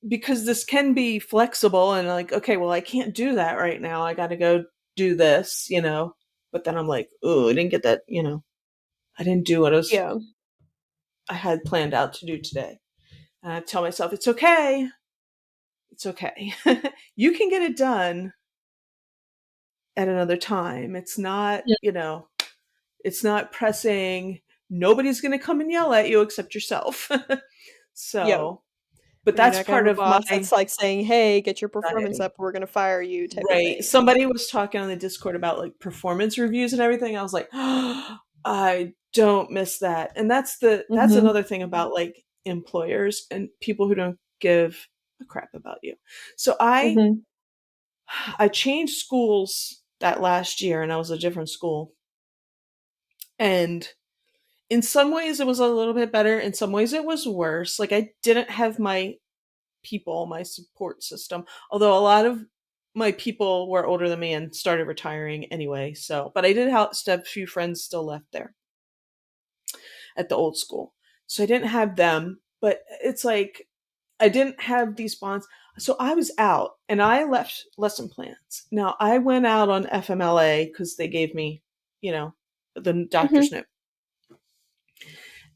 because this can be flexible and like okay, well I can't do that right now. I got to go do this. But then I'm like, "Oh, I didn't get that. I didn't do what Yeah. I had planned out to do today." And I tell myself, "It's okay. It's okay. You can get it done at another time. It's not pressing. Nobody's going to come and yell at you except yourself." Yep. So, but You're that's not gonna have part a of my boss that's, like, saying, "Hey, get your performance anxiety. up, we're gonna fire you," type of Right. thing. Somebody was talking on the Discord about like performance reviews and everything. I was like, I don't miss that. And that's Mhm. another thing about like employers and people who don't give a crap about you. So Mhm. I changed schools that last year and I was a different school. And in some ways it was a little bit better, in some ways it was worse. Like I didn't have my support system. Although a lot of my people were older than me and started retiring anyway. So, but I did have a few friends still left there at the old school. So I didn't have them, but it's like I didn't have these bonds. So I was out and I left lesson plans. Now I went out on FMLA because they gave me, the doctor's Mhm. note.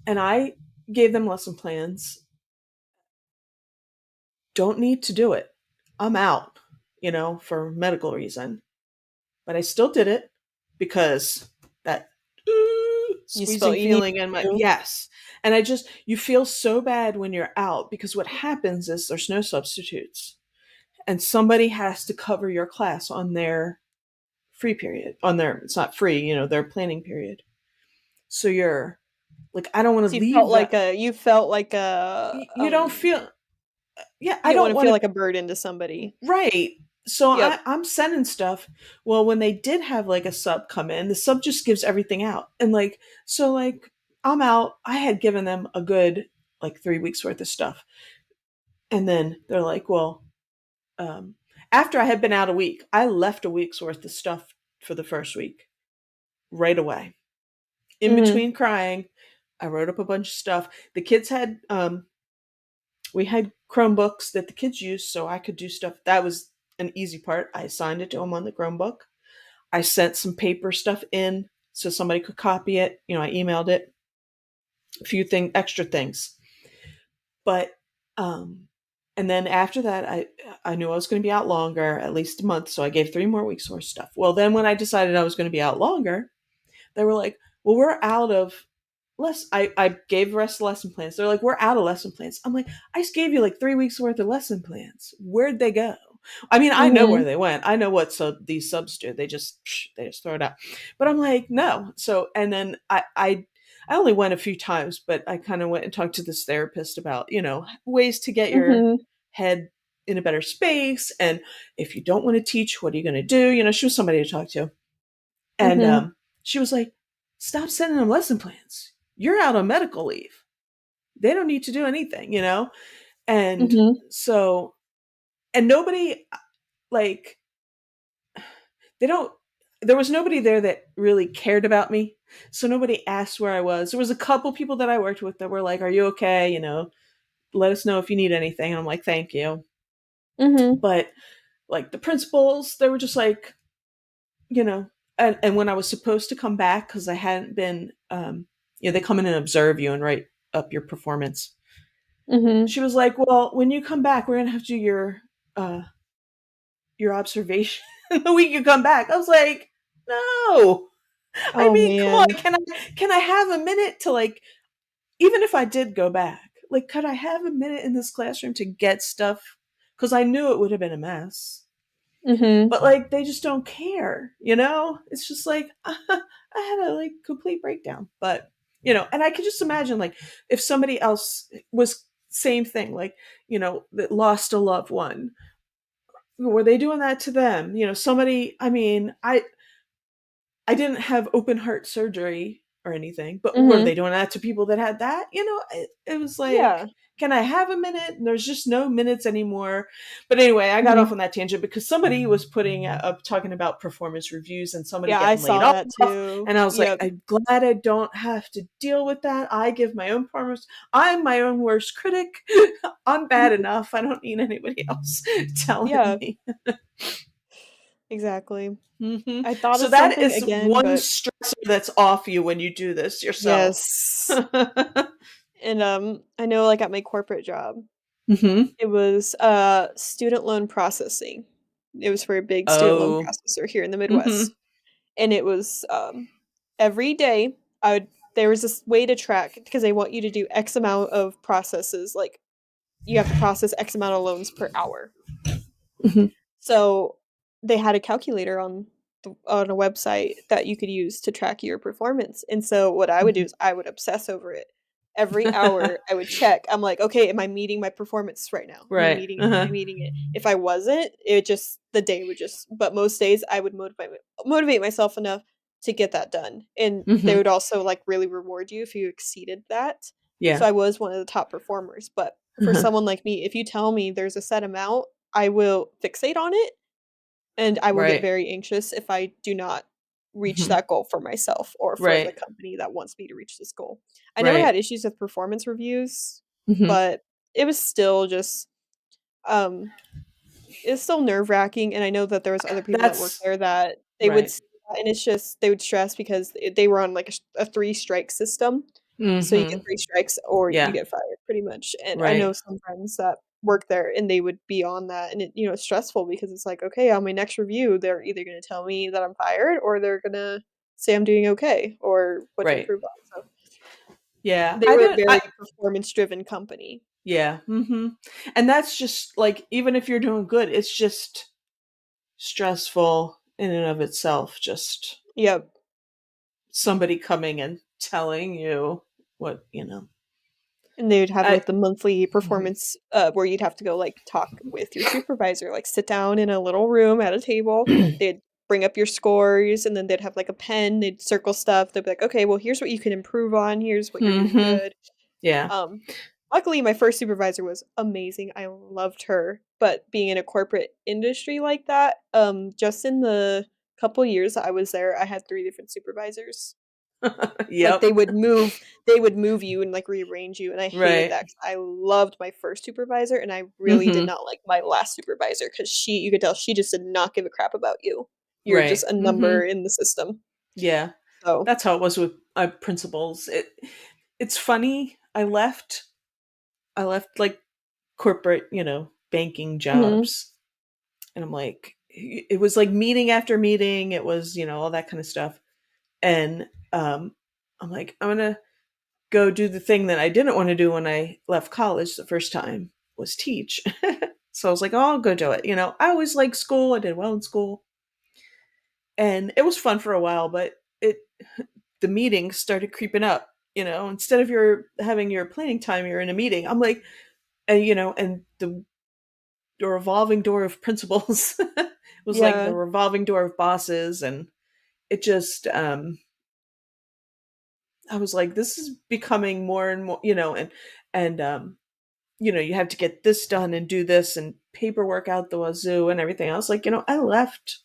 And I gave them lesson plans. Don't need to do it. I'm out, for medical reason. But I still did it because that You felt squeezing you need feeling in my to. yes. And you feel so bad when you're out because what happens is there's no substitutes. And somebody has to cover your class on their free period. It's not free, their planning period. So you're like, I don't want So to leave that. you felt like a, You don't feel yeah, you I didn't don't wanna want feel to like a burden to somebody. right. So Yep. I'm sending stuff. Well, when they did have like a sub come in, the sub just gives everything out. And like, so like I'm out. I had given them a good like 3 weeks worth of stuff. And then they're like, well, after I had been out a week, I left a week's worth of stuff for the first week. right away. In Mhm. between crying, I wrote up a bunch of stuff. The kids had we had Chromebooks that the kids used, so I could do stuff. That was an easy part. I assigned it to them on the Chromebook. I sent some paper stuff in so somebody could copy it. You know, I emailed it, a few extra things. But and then after that, I knew I was going to be out longer, at least a month, so I gave 3 more weeks worth of stuff. Well, then when I decided I was going to be out longer, they were like, "Well, we're out of I gave the rest of the lesson plans. They're like, we're out of lesson plans. I'm like, I just gave you like 3 weeks worth of lesson plans. Where'd they go? I mean, I know where Mhm. they went. I know what these subs do. They just throw it out. But I'm like, no. So and then I only went a few times, but I kind of went and talked to this therapist about, ways to get your Mhm. head in a better space. And if you don't want to teach, what are you going to do? She was somebody to talk to. And Mhm. she was like, stop sending them lesson plans. You're out on medical leave. They don't need to do anything. And Mhm. so, and nobody, like, they don't, there was nobody there that really cared about me. So nobody asked where I was. There was a couple people that I worked with that were like, are you okay? Let us know if you need anything. And I'm like, thank you. Mhm. But like the principals, they were just like, you know, and when I was supposed to come back, because I hadn't been, they come in and observe you and write up your performance. Mhm. She was like, well, when you come back, we're gonna have to do uh your observation the week you come back. I was like, no. I Oh, mean, come on, man. can I have a minute to, like, even if I did go back, like, could I have a minute in this classroom to get stuff? Because I knew it would have been a mess. Mhm. But like they just don't care. It's just like I had a like complete breakdown. But and I could just imagine, like, if somebody else was same thing, like, that lost a loved one, were they doing that to them? Somebody, I mean, I didn't have open heart surgery or anything, but were they Mhm. doing that to people that had that? It was Yeah. like, can I have a minute? And there's just no minutes anymore. But anyway, I got off Mhm. on that tangent because somebody was putting up talking about performance reviews and somebody Yeah, I getting laid saw off. that too. And I was like, Yep. I'm glad I don't have to deal with that. I give my own performance. I'm my own worst critic. I'm bad Mhm. enough. I don't need anybody else telling Yeah, me. exactly. hmm I thought So of that something is again, one but stressor that's off you when you do this yourself. yes. And, I know, like, at my corporate job, hmm it was, student loan processing. It was for a big student loan Oh. processor here in the hmm Midwest, and it was, every day, I would there was this way to track because they want you to do X amount of processes, like, you have to process X amount of loans per hour. hmm So, they had a calculator on a website that you could use to track your performance, and so what I would do hmm is I would obsess over it. Every hour, I would check. I'm like, "Okay, am I meeting my performance right now? right. Am I meeting it?" If I wasn't, it just the day would just but most days, I would motivate myself enough to get that done, and they hmm would also, like, really reward you if you exceeded that. So Yeah. I was one of the top performers, but for uh someone like me, if you tell me there's a set amount, I will fixate on it and I will get Right. very anxious if I do not reach hmm that goal for myself or for the Right. company that wants me to reach this goal. I never Right. had issues with performance reviews, hmm but it was still just um it's still nerve-wracking, and I know that there was other people that worked That's there that they would right. see that, and it's just they would stress because they were on, like, a 3-strike system. So you get hmm 3 strikes or you Yeah. get fired pretty much, and I know Right. some friends that work there, and they would be on that, and it's stressful because it's like, okay, on my next review, they're either gonna tell me that I'm fired or they're gonna say I'm doing okay or what to Right. improve on, so Yeah. they I were a don't. very performance-driven company. Yeah. And that's just like, even if you're doing good, it's just stressful in and of itself. Just Yep. somebody coming and telling you what. And they would have, I like, the monthly mhm. performance, where you'd have to go, like, talk with your supervisor, like, sit down in a little room at a table. They'd bring up your scores, and then they'd have, like, a pen, they'd circle stuff. They'd be like, "Okay, well, here's what you can improve on. Here's what you're doing Mhm. good." Yeah. Um, Luckily, my first supervisor was amazing. I loved her, but being in a corporate industry like that, just in the couple years I was there, I had 3 different supervisors. Like, Yep. they would move you and, like, rearrange you, and I hated Right. that 'cause I loved my first supervisor, and I really did Mhm. not like my last supervisor because you could tell she just did not give a crap about you. You're just Right. a number Mhm. in the system. Yeah. So That's how it was with principals. It's funny. I left like corporate, banking mhm, jobs. And I'm like, it was like meeting after meeting. It was, all that kind of stuff. And I'm like, I'm gonna go do the thing that I didn't want to do when I left college the first time, was teach. So I was like, oh, I'll go do it. I always liked school. I did well in school, and it was fun for a while. But it the meetings started creeping up. Instead of your having your planning time, you're in a meeting. I'm like, and the revolving door of principals was like the yeah, revolving door of bosses, and it just I was like, this is becoming more and more, and you have to get this done and do this and paperwork out the wazoo and everything else. Like, I left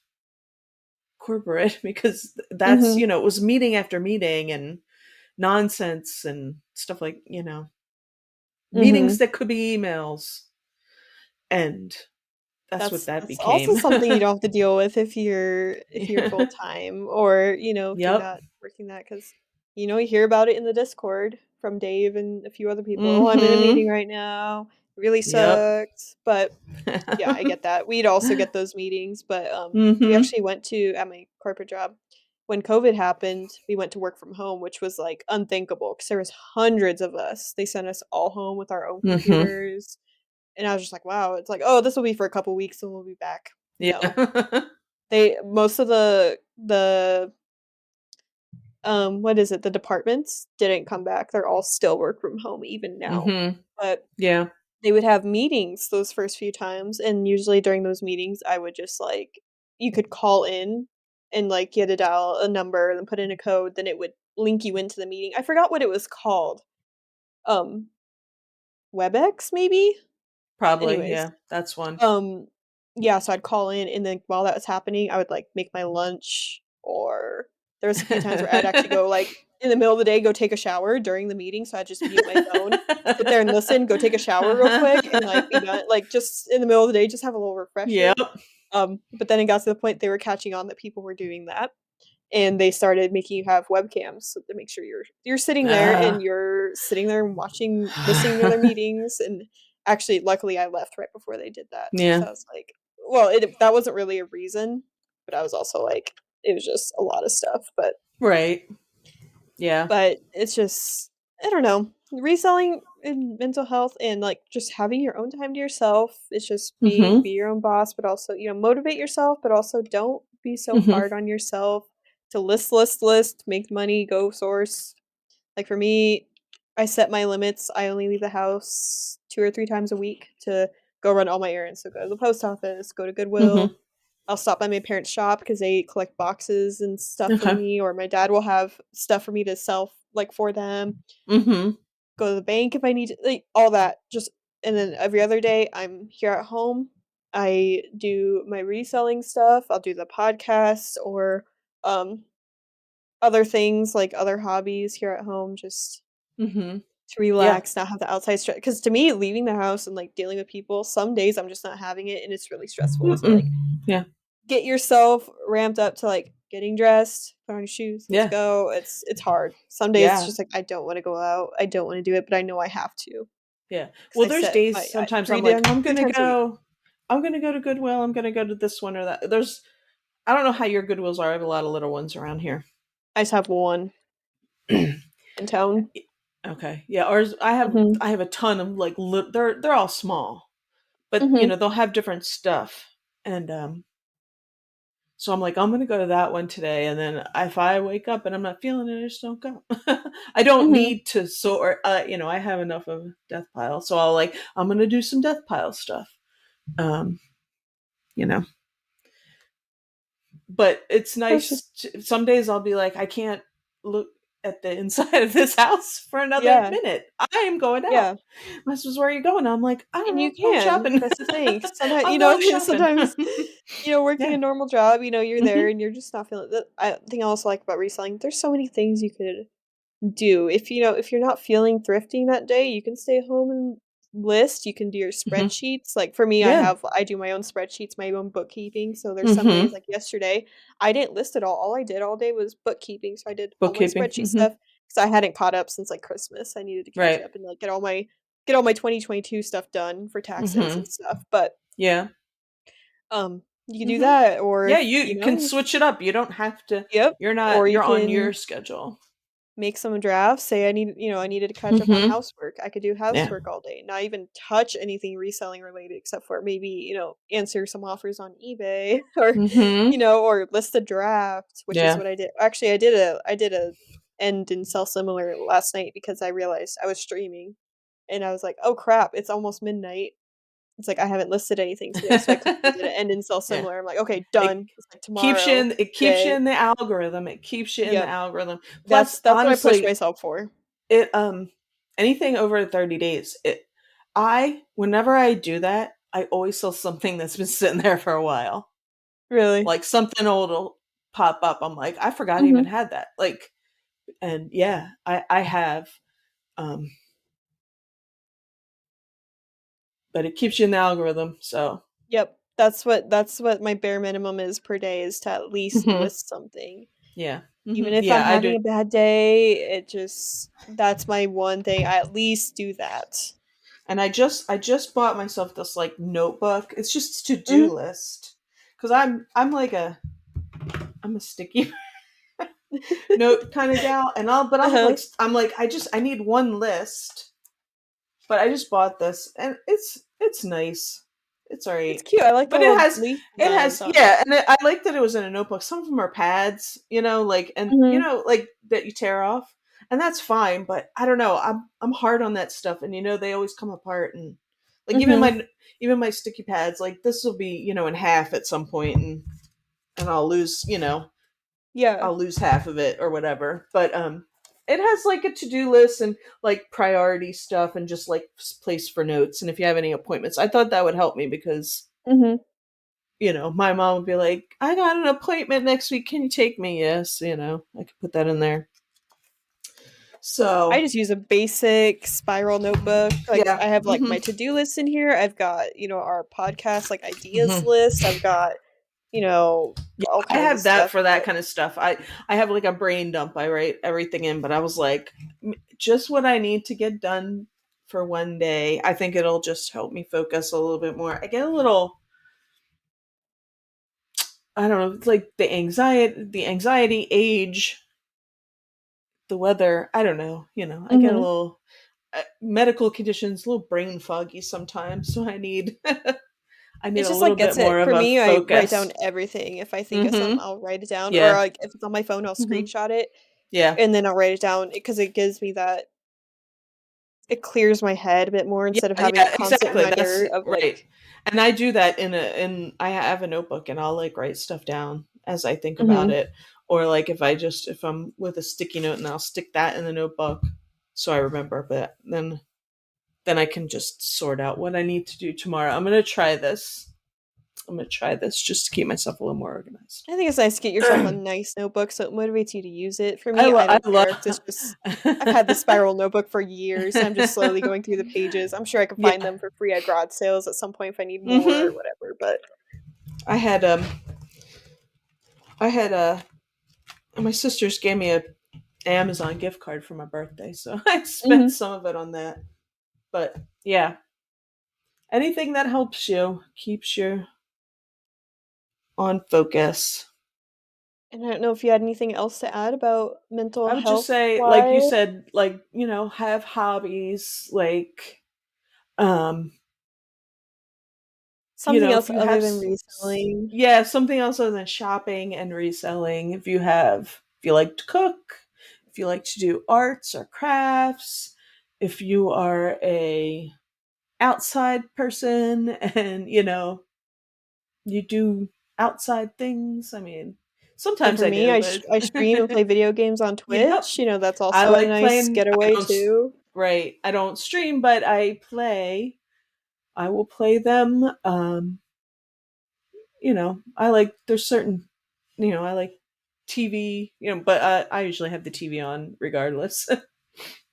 corporate because that's, mhm, it was meeting after meeting and nonsense and stuff, like, meetings mhm. that could be emails. And that's what that That's also became. something you don't have to deal with if you're Yeah. full-time or, if you're Yep. not working that because you hear about it in the Discord from Dave and a few other people, "Oh, I'm in a Mm-hmm. meeting right now. Really Yep. sucks." But, yeah, I get that. We'd also get those meetings, but, we Mm-hmm. actually went to at my corporate job, when COVID happened, we went to work from home, which was, like, unthinkable because there was hundreds of us. They sent us all home with our own Mm-hmm. computers. And I was just like, "Wow." It's like, "Oh, this will be for a couple weeks and we'll be back." No. Yeah. They most of what is it? The departments didn't come back. They're all still work from home even now. Mm-hmm. But Yeah. they would have meetings those first few times, and usually during those meetings, I would just, like you could call in and, like, you had to dial a number and then put in a code, then it would link you into the meeting. I forgot what it was called. Um, WebEx, maybe? Probably. Anyways. Yeah. That's one. Um, yeah, so I'd call in, and then while that was happening, I would, like, make my lunch, or there was a few times where I'd actually go, like, in the middle of the day, go take a shower during the meeting, so I'd just mute my phone, sit there and listen, go take a shower real quick, and, like, be done like, just in the middle of the day, just have a little refresher. Yep. But then it got to the point they were catching on that people were doing that, and they started making you have webcams so to make sure you're sitting there and Ah. you're sitting there and watching listening to their meetings, and actually, luckily, I left right before they did that because Yeah. I was like well, that wasn't really a reason, but I was also like it was just a lot of stuff, Right. Yeah. but it's just I don't know, reselling in mental health and, like, just having your own time to yourself, it's just be Mhm. your own boss, but also, motivate yourself, but also don't be so Mhm. hard on yourself to list, make money, go source. Like, for me, I set my limits, I only leave the house 2 or 3 times a week to go run all my errands, so go to the post office, go to Mhm. Goodwill. I'll stop by my parents' shop because they collect boxes and stuff for Okay. me, or my dad will have stuff for me to sell, like, for them. Mhm. Go to the bank if I need to, like, all that, just and then every other day, I'm here at home. I do my reselling stuff, I'll do the podcast or, um, other things, like other hobbies here at home just Mhm. to Yeah. relax, not have the outside stress. Because to me, leaving the house and, like, dealing with people, some days I'm just not having it, and it's really stressful to, Mm-mm. like, Yeah. get yourself ramped up to, like, getting dressed, put on your shoes, let's Yeah. go. It's hard. Some days it's Yeah. just like, I don't wanna go out, I don't wanna do it, but I know I have to Yeah. because Well, I there's set days my sometimes 3 I'm like, done 3 times a week. I'm gonna go to Goodwill, I'm gonna go to this one or that. I don't know how your Goodwills are. I have a lot of little ones around here. I just have 1 in town. Okay. Yeah, ours Mhm. I have a ton of like they're all small, but Mhm. they'll have different stuff. And so I'm like, I'm gonna go to that one today, and then if I wake up and I'm not feeling it, I just don't go. I don't Mhm. need to sort. I have enough of death pile, so I'm gonna do some death pile stuff. Um, you know, but it's That's just nice. Some days I'll be like, I can't look. at the inside of this house for another Yeah, minute. I am going out. yeah, My sister's, where are you going? I'm like, I don't and know, you I'm going can. shopping. That's the thing. Sometimes, I'm going shopping. sometimes, working a Yeah. normal job, you're there Hmm. and you're just not feeling the I think I also like about reselling, there's so many things you could do. If you're not feeling thrifting that day, you can stay home and list, you can do your Hmm. spreadsheets. Like, for me, Yeah. I do my own spreadsheets, my own bookkeeping, so there's some days, Hmm. like yesterday, I didn't list it all I did all day was bookkeeping, so I did all my Bookkeeping. spreadsheet Hmm. stuff because I hadn't caught up since, like, Christmas. I needed to catch Right. up and, like, get all my 2022 stuff done for taxes Hmm. and stuff, but, Yeah. you can do Hmm. that or Yeah, if, you can switch it up. You don't have to. Yep, or you You're on your can schedule. make some drafts, say I needed to catch up on Hmm. housework. I could do Yeah. housework all day, not even touch anything reselling related except for maybe, answer some offers on eBay or, Hmm. or list a draft, which is Yeah. what I did. Actually, I did a end and sell similar last night because I realized I was streaming and I was like, "Oh crap, it's almost midnight." It's like I haven't listed anything today, so I quickly did an end and sell Yeah. similar. I'm like, "Okay, It done." It's like tomorrow, it keeps you day. in the algorithm. It keeps you in the Yep. algorithm. Plus, That's what I push honestly, myself for. it anything over 30 days, I whenever I do that, I always sell something that's been sitting there for a while. Really. Like something old will pop up. I'm like, I forgot I even Mhm. had that. Like, and yeah, I have um but it keeps you in the algorithm. So, Yep. That's what my bare minimum is per day is to at least mhm, list something. yeah. Even Hmm. if I'm Yeah, I having do. a bad day, that's my one thing. I at least do that. And I just bought myself this like notebook. It's just a to-do Mhm. list. Cuz I'm like I'm a sticky note kind of gal, and I'll have like Uh-huh. I'm like I need one list, but I just bought this and it's nice. It's all It's right. cute. I like the But little leaf it designs has on it. yeah, and I like that it was in a notebook. Some of them are pads, like and Mhm. like that you tear off. And that's fine, but I don't know. I'm hard on that stuff, and they always come apart, and like Mhm. even my sticky pads, like this will be in half at some point, and I'll lose Yeah. I'll lose half of it or whatever. But it has like a to-do list and like priority stuff and just like place for notes. And if you have any appointments, I thought that would help me because Mhm. my mom would be like, I got an appointment next week. Can you take me? Yes, I could put that in there. I So just use a basic spiral notebook. Like yeah. I have like Hmm. my to-do list in here. I've got, our podcast like ideas Hmm. list. I've got, Yeah, all I kinds of have that stuff for in that it. kind of stuff. I have like a brain dump. I write everything in, but I was like, just what I need to get done for one day. I think it'll just help me focus a little bit more. I get a little, I don't know, it's like the anxiety, age, the weather. I don't know. I get a Mhm. little medical conditions, a little brain foggy sometimes. So I need It's a just little like bit gets more it of for a me, I write down focus. everything. If I think of something, Mm-hmm. I'll write it down, or, Yeah. like, if it's on my phone, I'll Mm-hmm. screenshot it, Yeah. and then I'll write it down because it gives me that it clears my head a bit more Yeah, instead of having a yeah, constant exactly. That's reminder of, right. like And I do that in I have a notebook and I'll like write stuff down as I think about Mhm, it. Or like if I'm with a sticky note and I'll stick that in the notebook so I remember, but then I can just sort out what I need to do tomorrow. I'm gonna try this. I'm gonna try this just to keep myself a little more organized. I think it's nice to get yourself a I nice notebook so it motivates you to use it. For me, I I don't love care 'cause it's just I've had this spiral notebook for years, I'm just slowly going through the pages. I'm sure I could find yeah. them for free at garage sales at some point if I need more or Mhm. whatever, but I had I had my sisters gave me a Amazon gift card for my birthday, so I spent Mhm. some of it on that. But yeah, anything that helps you keeps you on focus. And I don't know if you had anything else to add about mental I would just health say, like you wise. said, like have hobbies, like um, Something else if you other have than reselling. yeah, something else other than shopping and reselling. If you like to cook, if you like to do arts or crafts, if you are a outside person and you do outside things. I mean, And Sometimes for I me, do, but I stream and play video games on yep. Twitch, that's I also a like nice playing. I getaway don't too. right. I don't stream, but I play. I will play them. I like there's certain, I like TV, but I usually have the TV on regardless.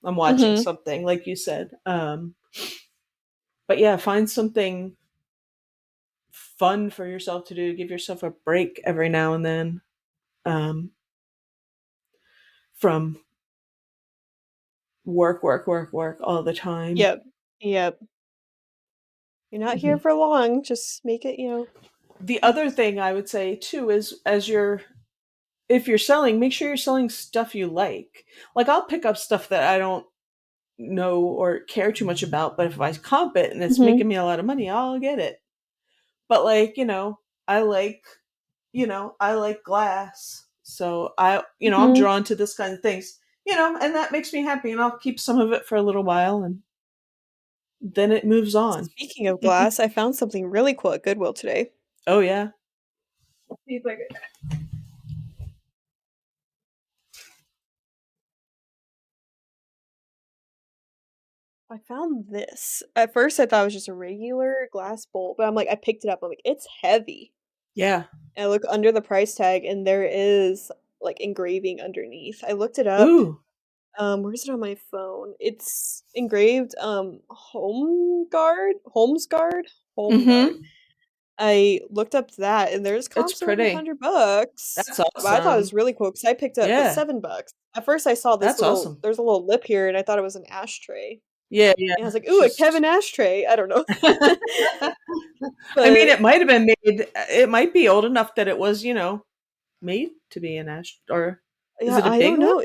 I'm watching Mhm. something, like you said. But yeah, find something fun for yourself to do. Give yourself a break every now and then um, from work, work, work, work all the time. Yep. Yep. You're not here Mhm. for long, just make it, The other thing I would say too is if you're selling, make sure you're selling stuff you like. Like I'll pick up stuff that I don't know or care too much about, but if I comp it and it's Mhm. making me a lot of money, I'll get it. But like, I like, I like glass. So I'm Mhm. drawn to this kind of things, and that makes me happy and I'll keep some of it for a little while and then it moves on. Speaking of glass, I found something really cool at Goodwill today. Oh yeah. See if I can- I found this. At first, I thought it was just a regular glass bowl, but I picked it up. I'm like, it's heavy. Yeah. And I look under the price tag, and there is like engraving underneath. I looked it up. Ooh. Where's it on my phone? It's engraved. Home guard, Homes guard, Home guard. Mhm. I looked up that, and there's It's comps around pretty. $100, That's but I thought it was awesome. really cool because I picked it up. It's Yeah. $7. At first, I saw this That's little. awesome. There's a little lip here, and I thought it was an ashtray. Yeah, yeah. And I was like, It's "Ooh, a just Kevin ashtray." I don't know, I mean, but it might have been made. It might be old enough that it was, made to be an ash. Or is yeah, it a I big don't one? know.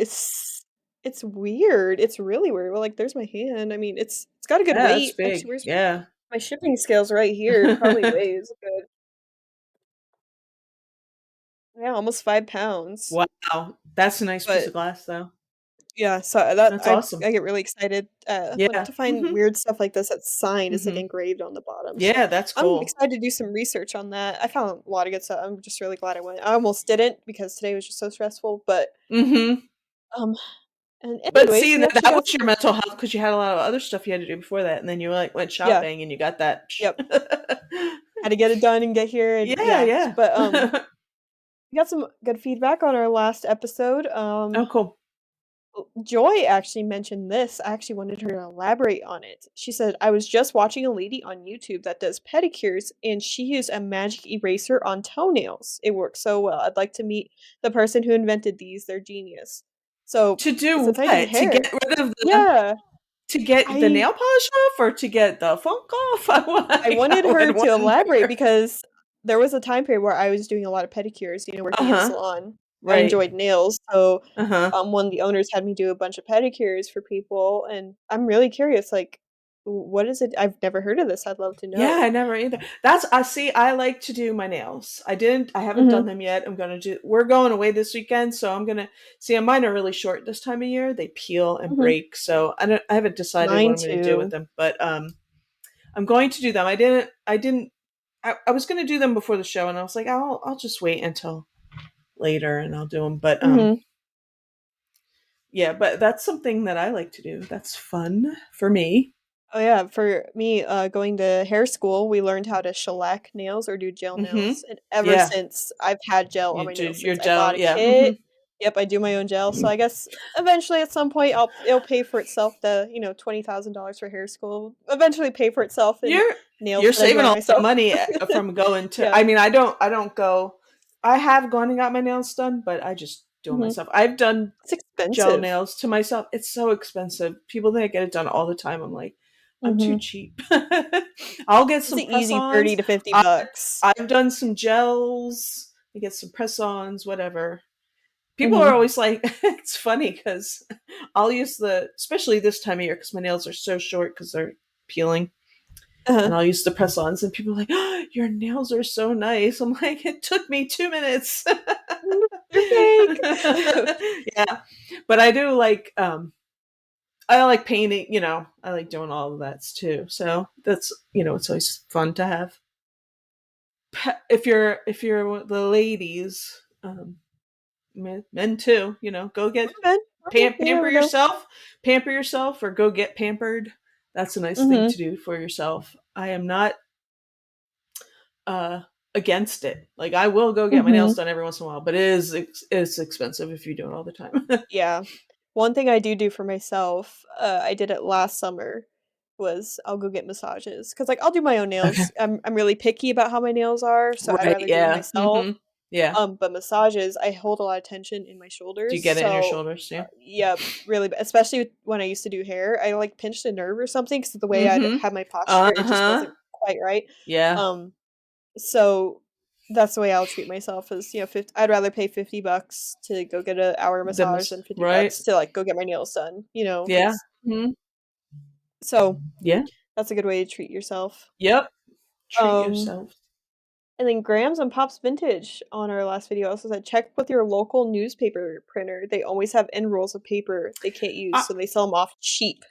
It's weird. It's really weird. Well, like, there's my hand. I mean, it's got a good Yeah, that's weight. big. Actually, where's Yeah. my shipping scale's right here. It probably weighs a good, yeah, almost 5 pounds. Wow, that's a nice piece But of glass, though. yeah, so that That's awesome. I get really excited, when Yeah. to find Mhm. weird stuff like this that's signed, it's, like, Mhm. engraved on the bottom, so Yeah, that's I'm cool. excited to do some research on that. I found a lot of good stuff. I'm just really glad I went. I almost didn't because today was just so stressful, but, Mhm. um and But anyways, see, we actually that got was some your mental health because you had a lot of other stuff you had to do before that, and then you like went yeah, shopping and you got that. yep. Had to get it done and get here and Yeah, yeah, yeah. but, we got some good feedback on our last episode, Oh, cool. Joy actually mentioned this. I actually wanted her to elaborate on it. She said, I was just watching a lady on YouTube that does pedicures and she used a magic eraser on toenails. It works so well. I'd like to meet the person who invented these. They're genius. So, To do since I do what? To hair, get rid of the yeah, to get the I nail polish off or to get the funk off? I I wanted her would to elaborate wonder. because there was a time period where I was doing a lot of pedicures, working in a Uh-huh. salon. I Right. enjoyed nails, so, Uh-huh. one of the owners had me do a bunch of pedicures for people, and I'm really curious, like, what is it? I've never heard of this, I'd love to Yeah, know. I never either. That's I see, I like to do my nails. I haven't done Mhm, them yet. We're going away this weekend, so I'm gonna see, and mine are really short this time of year. They peel and mhm. break, so I haven't decided what Mine I'm gonna do with too. them, but I'm going to do them. I was gonna do them before the show and I was like, I'll just wait until later and I'll do them. But Mhm. yeah, but that's something that I like to do. That's fun for me. Oh, yeah, for me, going to hair school, we learned how to shellac nails or do gel Mhm. nails, and ever Yeah. since, I've had gel on You my do nails your since I bought gel, a yeah. kit. Mhm. Yep, I do my own gel, so I guess eventually at some point it'll pay for itself, the, $20,000 for hair school, eventually pay for itself in You're nails you're that I do saving on a lot of myself. money from going to Yeah. I don't go I have gone and got my nails done, but I just do it Mhm. myself. I've done It's gel expensive. nails to myself. It's so expensive. People that get it done all the time. I'm like, I'm too Mhm. cheap. I'll get It's some an easy 30 press-ons. to 50 I, bucks. I've done some gels. I get some press-ons, whatever. People are Mhm. always like, it's funny because I'll use especially this time of year because my nails are so short because they're peeling Uh-huh. and I'll use the press-ons and people are like, oh, your nails are so nice. I'm like, it took me 2 minutes. They're fake. Yeah. But I do like I like painting, I like doing all of that too. So that's it's always fun to have if you're the ladies. men too. You know, go get Women, you pamper never know. pamper yourself, or go get pampered. That's a nice thing Mhm, to do for yourself. I am not uh against it. Like I will go get my nails mhm. done every once in a while, but it's expensive if you do it all the time. Yeah. One thing I do for myself, I did it last summer, was I'll go get massages. Cause like, I'll do my own Okay. nails. I'm really picky about how my nails are, so I'd Right. rather do them Yeah. myself. Yeah. But massages, I hold a lot of tension in my Do you shoulders, get it in your so, shoulders? Yeah. yeah, really especially when I used to do hair, I, like, pinched a nerve or something because the way I'd Mm-hmm. have my posture, it just Uh-huh. wasn't quite right. Yeah. Um, so that's the way I'll treat myself is, I'd rather pay $50 to go get an hour massage than 50 Right. bucks to, like, go get my nails done, Yeah. because Mhm. so Yeah. that's a good way to treat yourself. Yep. Treat Um, yourself. and then Grams and Pops Vintage on our last video also said, "Check with your local newspaper printer. They always have end rolls of paper they can't use, I, so they sell them off cheap."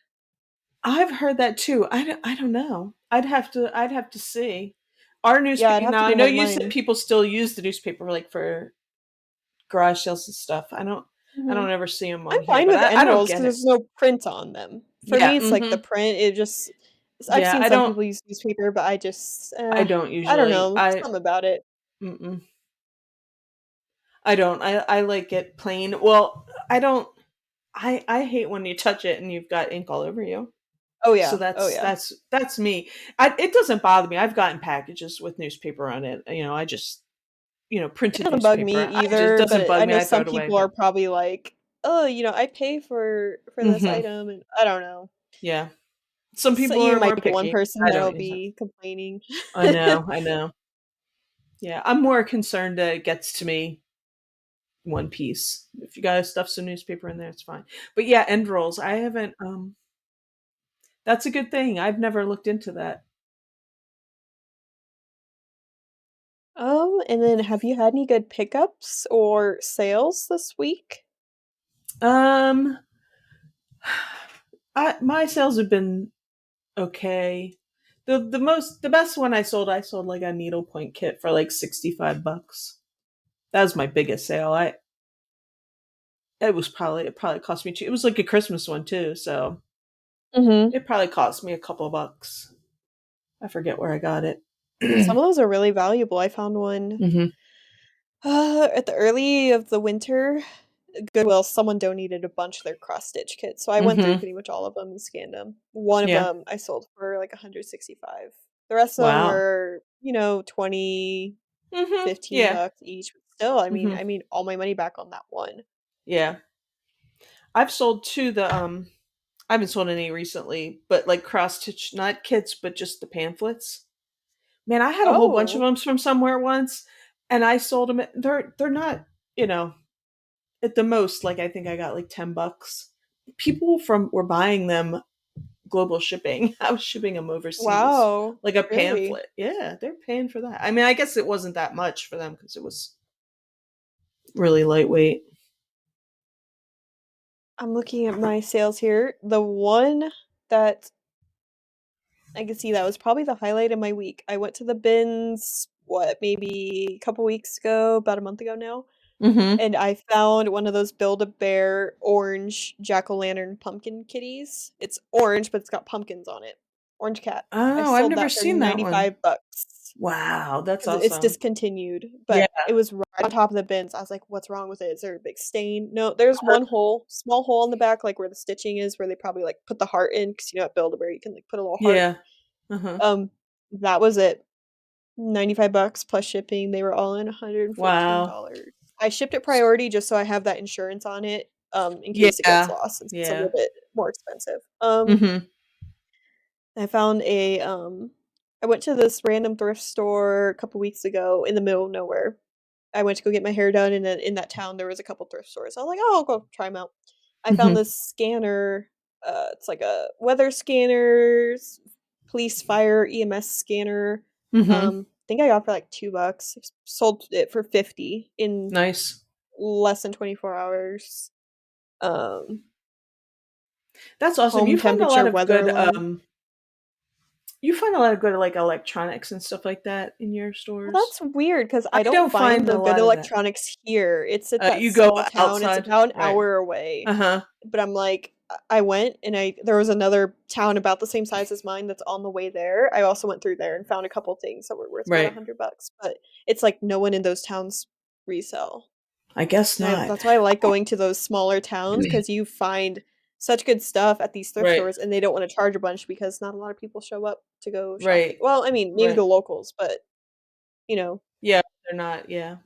I've heard that too. I don't know. I'd have to see. Our Yeah, I'd newspaper have now. to I go know ahead of you said mine. people still use the newspaper like for garage sales and stuff. I Mhm. don't ever see them I'm on here, fine but with I end don't rolls get because it. there's no print on them. For Yeah. me, it's like the print, I've Yeah. seen some people use newspaper, but I don't I don't usually. know, something about it. Mm-mm. I don't. I like it plain. Well, I don't. I hate when you touch it and you've got ink all over you. Oh, So yeah. Oh, yeah. that's me. It doesn't bother me. I've gotten packages with newspaper on it. You know, I just It printed doesn't bug newspaper. me I just either, but doesn't bug I me. know I throw some it away. people are But probably like, "Oh, I pay for this hmm item," and I don't know. yeah, some So people you are might more get one picky. person I don't that'll use it. be complaining. I know. I know. Yeah, I'm more concerned that it gets to me one piece. If you gotta stuff some newspaper in there, it's fine. But yeah, end rolls. I haven't. That's a good thing. I've never looked into that. And then have you had any good pickups or sales this week? Um, my sales have been okay. The best one I sold like a needlepoint kit for like $65. That was my biggest sale. I it probably cost me two. It was like a Christmas one too, so Mhm. it probably cost me a couple bucks. I forget where I got it. Some of those are really valuable. I found one, Mhm. at the early of the winter. Goodwill, someone donated a bunch of their cross stitch kits, so I went through Mhm. pretty much all of them and scanned them. One of Yeah. them I sold for, like, 165. The rest of them Wow. were, 20, Mhm. 15 Yeah. bucks each, but still, I mean Mhm. I mean all my money back on that one. Yeah. I've sold two the I haven't sold any recently, but like cross stitch, not kits, but just the pamphlets. Man, I had a whole bunch of Oh, them from somewhere once, and I sold them. They're not, you know, at the most, like I think I got like $10. People from were buying them global shipping. I was shipping them overseas, wow. like a Really? pamphlet. Yeah, they're paying for that. I mean, I guess it wasn't that much for them because it was really lightweight. I'm looking at my sales here. The one that I can see that was probably the highlight of my week. I went to the bins, what, maybe a couple weeks ago, about a month ago now, Mm-hmm. and I found one of those Build-A-Bear orange jack-o'-lantern pumpkin kitties. It's orange, but it's got pumpkins on it. Orange cat. I Oh, I've sold never that for seen that one. 95 bucks Wow, that's because it's awesome. discontinued, Yeah. but it was right on top of the bins. I was like, "What's wrong with it? Is there a big stain?" No, there's one hole, small hole in the back, like, where the stitching is, where they probably, like, put the heart in because at Build-A-Bear, you can, like, put a little heart. Yeah. Uh-huh. Um, that was it. 95 bucks plus shipping. They were all in Wow. $114. I shipped it priority just so I have that insurance on it, in case it gets Yeah. lost since it's a Yeah. little bit more expensive. Mhm. I found I went to this random thrift store a couple weeks ago in the middle of nowhere. I went to go get my hair done, and then in that town, there was a couple thrift stores. So I was like, "Oh, I'll go try them out." I found Mhm. this scanner, it's like a weather scanner, police, fire, EMS scanner. Mhm. I think I got it for like 2 bucks. Sold it for 50 in Nice. less than 24 hours. Um, That's awesome. Home You find a lot temperature of weather good alarm. You find a lot of good like electronics and stuff like that in your Well, stores. that's weird because I I don't don't find find the a good lot of that. electronics here. It's at that You go small town. It's outside, about an right? hour away. Uh huh. But I'm like, I went and there was another town about the same size as mine that's on the way there. I also went through there and found a couple things that were worth about Right. $100. But it's like no one in those towns resell. I guess And not. that's why I like going to those smaller towns because you find such good stuff at these thrift Right. stores and they don't want to charge a bunch because not a lot of people show up to go shopping. Right. Well, I mean, maybe Right. the locals, but you know, Yeah, they're not. Yeah,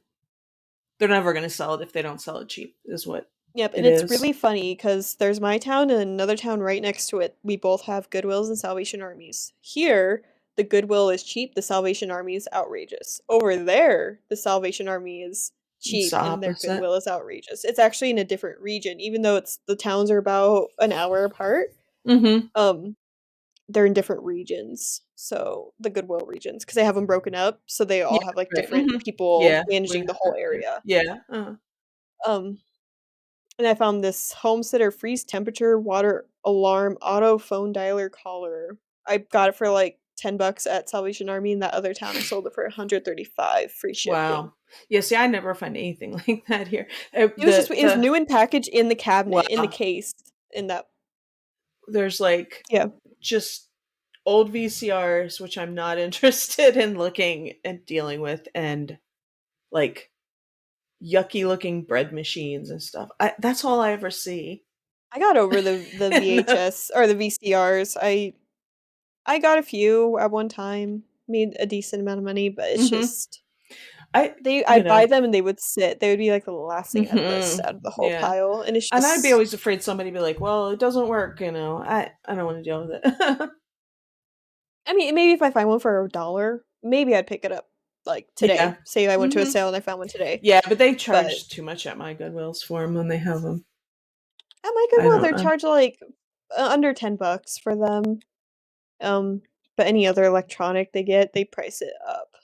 they're never going to sell it if they don't sell it cheap. Is what yep, and it it's is. really funny because there's my town and another town right next to it. We both have Goodwills and Salvation Armies. Here, the Goodwill is cheap, the Salvation Army is outrageous. Over there, the Salvation Army is It's cheap the and their opposite. Goodwill is outrageous. It's actually in a different region, even though it's the towns are about an hour apart. Mm-hmm. Um, they're in different regions. So the Goodwill regions, because they have them broken up, so they Yeah. all have like Right. different Mm-hmm. people Yeah. We managing the have whole that too. area. Yeah. Uh-huh. Um, and I found this homesteader freeze temperature water alarm auto phone dialer collar. I got it for like $10 at Salvation Army in that other town. I sold it for 135 free shipping. Wow. Yeah. See, I never find anything like that here. It was new in package in the cabinet, in the Wow. case, in that There's like yeah. just old VCRs, which I'm not interested in looking and dealing with, and like yucky looking bread machines and stuff. That's all I ever see. I got over the And, VHS or the VCRs. I got a few at one time, made a decent amount of money, but it's mhm. just I, I'd you buy know, them and they would sit. They would be like the last thing I'd list mhm. out of the whole Yeah. pile, and it's And I'd be just always afraid somebody would be like, "Well, it doesn't work," you know. I don't want to deal with it. I mean, maybe if I find one for $1, maybe I'd pick it up, like, Yeah. today. Say I went to a Mhm. sale and I found one today. Yeah, but they But charge too much at my Goodwills for them when they have them. at my I Goodwill, don't they're know. charged, like, under $10 for them. Um, but any other electronic they get, they price it up.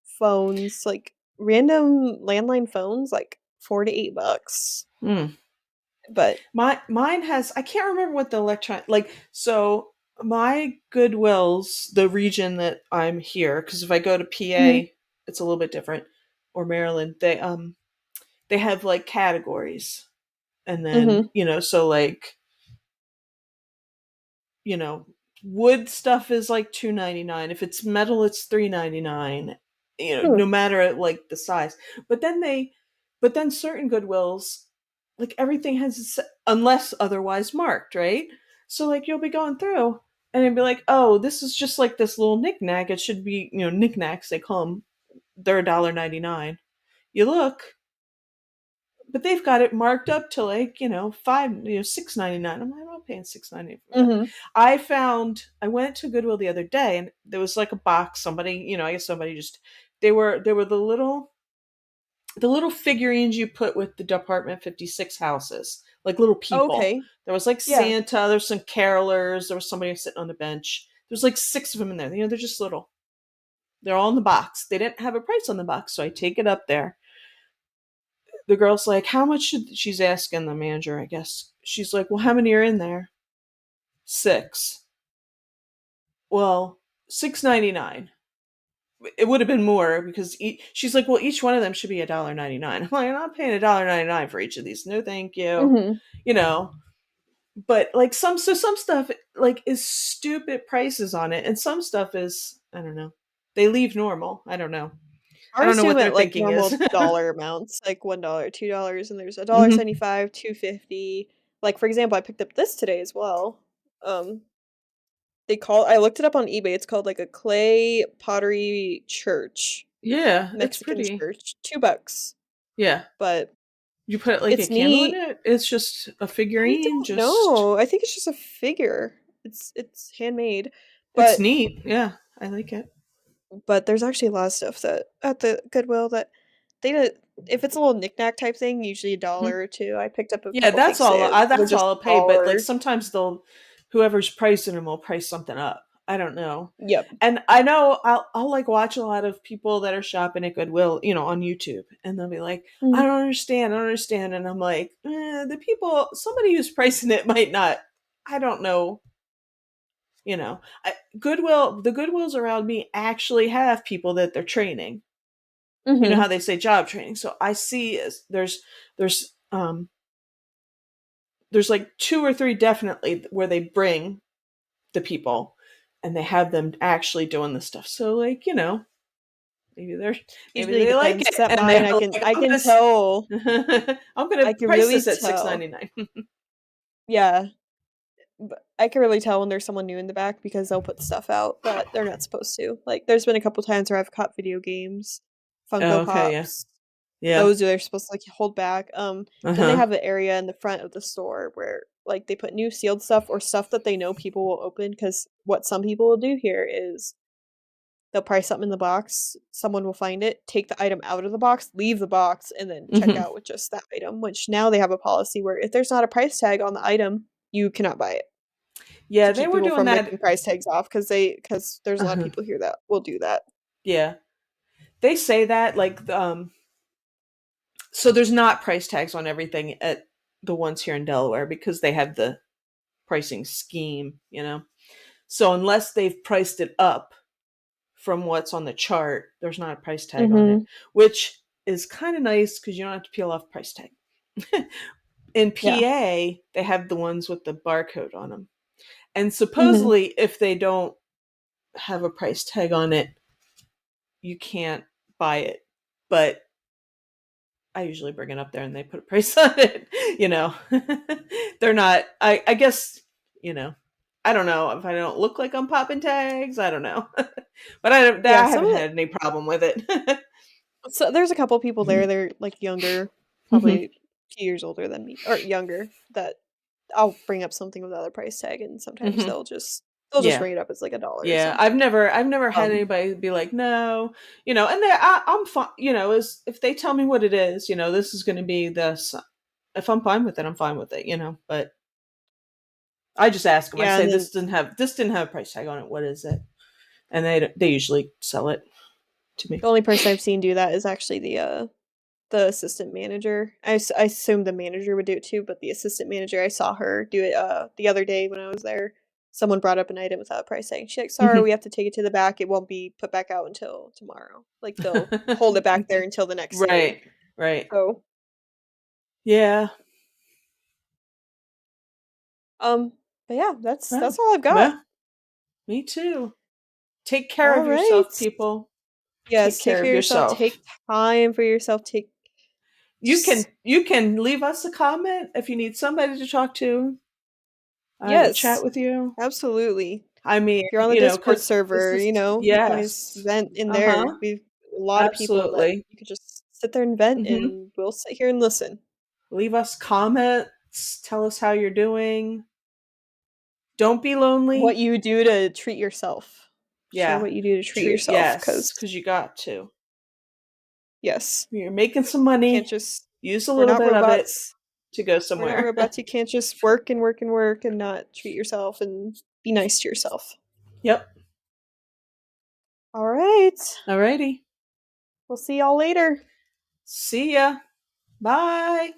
Phones, like, random landline phones, like, 4 to $8. Mm. But Mine has I can't remember what the electron like so my Goodwills, the region that I'm here, because if I go to mhm, PA, it's a little bit different, or Maryland, they have like categories. And then, mhm, so like, you know, wood stuff is like 2.99. If it's metal, it's 3.99. hmm, No matter like the size. But then but then certain Goodwills, like everything has, unless otherwise marked, right? So like you'll be going through, and it'd be like, oh, this is just like this little knickknack. It should be, knickknacks. They call them. They're $1.99. You look, but they've got it marked up to like $6.99. I'm like, I'm not paying $6.99 for that. mhm. I went to Goodwill the other day, and there was like a box. Somebody, I guess somebody just they were the little figurines you put with the Department 56 houses, like little people. Okay. There was like Yeah. Santa. There's some carolers. There was somebody sitting on the bench. There's like six of them in there. They're just little. They're all in the box. They didn't have a price on the box, so I take it up there. The girl's like, how much should she's asking the manager, I guess. She's like, well, how many are in there? Six. Well, 6.99. It would have been more because she's like, well, each one of them should be $1.99. I'm like, I'm not paying $1.99 for each of these. No, thank you. Mhm. You know, but like some stuff like is stupid prices on it, and some stuff is, I don't know. They leave normal. I don't know. I don't Ours know do what them their at, like, thinking is. normal dollar amounts, like $1, $2, and there's a dollar Hmm. 75, 2.50. Like, for example, I picked up this today as well. Um, I looked it up on eBay, it's called, like, a clay pottery church, Yeah, it's Mexican pretty. church, $2, Yeah. but You put like a it's candle in neat. it? It's just a I figurine, don't just know, I think it's just a figure. It's handmade, it's but neat. Yeah, I like it. there's actually a lot of stuff that at the Goodwill that they don't if it's a little knickknack type thing, usually a Mhm. dollar or 2. I picked up a Yeah, couple that's things all. today that were That's just all a I'll pay. But like dollar. sometimes whoever's pricing them will price something up. I don't know. Yep. And I know I'll like watch a lot of people that are shopping at Goodwill, on YouTube, and they'll be like, Mhm. I don't understand," and I'm like, somebody who's pricing it might not. I don't know. The Goodwills around me actually have people that they're training. You know Mhm. how they say job training. So I see is there's like two or three definitely where they bring the people and they have them actually doing the stuff. So like, maybe they're maybe Usually they like depends, 'cause it at and mine, they're like, I can tell. I'm gonna I can price really this at six tell. ninety nine. Yeah, but I can really tell when there's someone new in the back because they'll put stuff out that they're not supposed to. Like, there's been a couple times where I've caught video games, Oh, Funko okay, yeah. Pops. Yeah. Those they're supposed to, like, hold back. Then they Uh-huh. have an area in the front of the store where, like, they put new sealed stuff or stuff that they know people will open. Because what some people will do here is they'll price something in the box, someone will find it, take the item out of the box, leave the box, and then check Hmm. out with just that item, which now they have a policy where if there's not a price tag on the item, you cannot buy it Yeah, to they keep were people doing from that. ripping price tags off because there's a lot of Uh-huh. people here that will do that. Yeah. They say that like so there's not price tags on everything at the ones here in Delaware because they have the pricing scheme. So unless they've priced it up from what's on the chart, there's not a price tag on it, Mhm. which is kind of nice because you don't have to peel off price tag. In Yeah. PA, they have the ones with the barcode on them. And Mhm. supposedly, if they don't have a price tag on it, you can't buy it. But I usually bring it up there and they put a price on it. They're not, I guess, you know, I don't know if I don't look like I'm popping tags. I don't know. But Yeah, I some haven't of the had any problem with it. so there's a couple people there, they're, like, younger, Hmm. probably a few years older than me or younger, that I'll bring up something without a price tag, and sometimes Hmm. they'll just Yeah. ring it up as, like, a dollar or Yeah, something. I've never had Um, anybody be like, no, and I'm fine, is if they tell me what it is, this is going to be this. If I'm fine with it, I'm fine with it. But I just ask them. I yeah, say and then this didn't have a price tag on it. What is it? And they usually sell it to me. the only person I've seen do that is actually the assistant manager. I assumed the manager would do it too, but the assistant manager, I saw her do it, the other day when I was there. Someone brought up an item without a price tag. She's like, "Sorry, Hmm. we have to take it to the back. It won't be put back out until tomorrow." Like, they'll hold it back there until the next day. Right, right. So, Yeah. um, but yeah, Well, that's all I've got. well, me too. Take care of yourself, Alright. people. Take Yes, take care care of of yourself, yourself. take time for yourself, take You can just you can leave us a comment if you need somebody to talk to. I will chat yes, with you. absolutely. I mean, If you're on the Discord because this server, is you can always yes. vent in there. Uh-huh. We've a lot of people that Absolutely. you could just sit there and vent, Mhm. and we'll sit here and listen. Leave us comments, tell us how you're doing. Don't be What lonely. you do to treat yourself. Share Yeah. what you do to treat Treat yourself, yes, because cuz you got to. yes, You're making some can't money. just Use a we're little not bit of it robots. to go We're not somewhere. robots. You can't just work and work and work and not treat yourself and be nice to yourself. Yep. Alright. Alrighty. We'll see y'all later. See ya. Bye.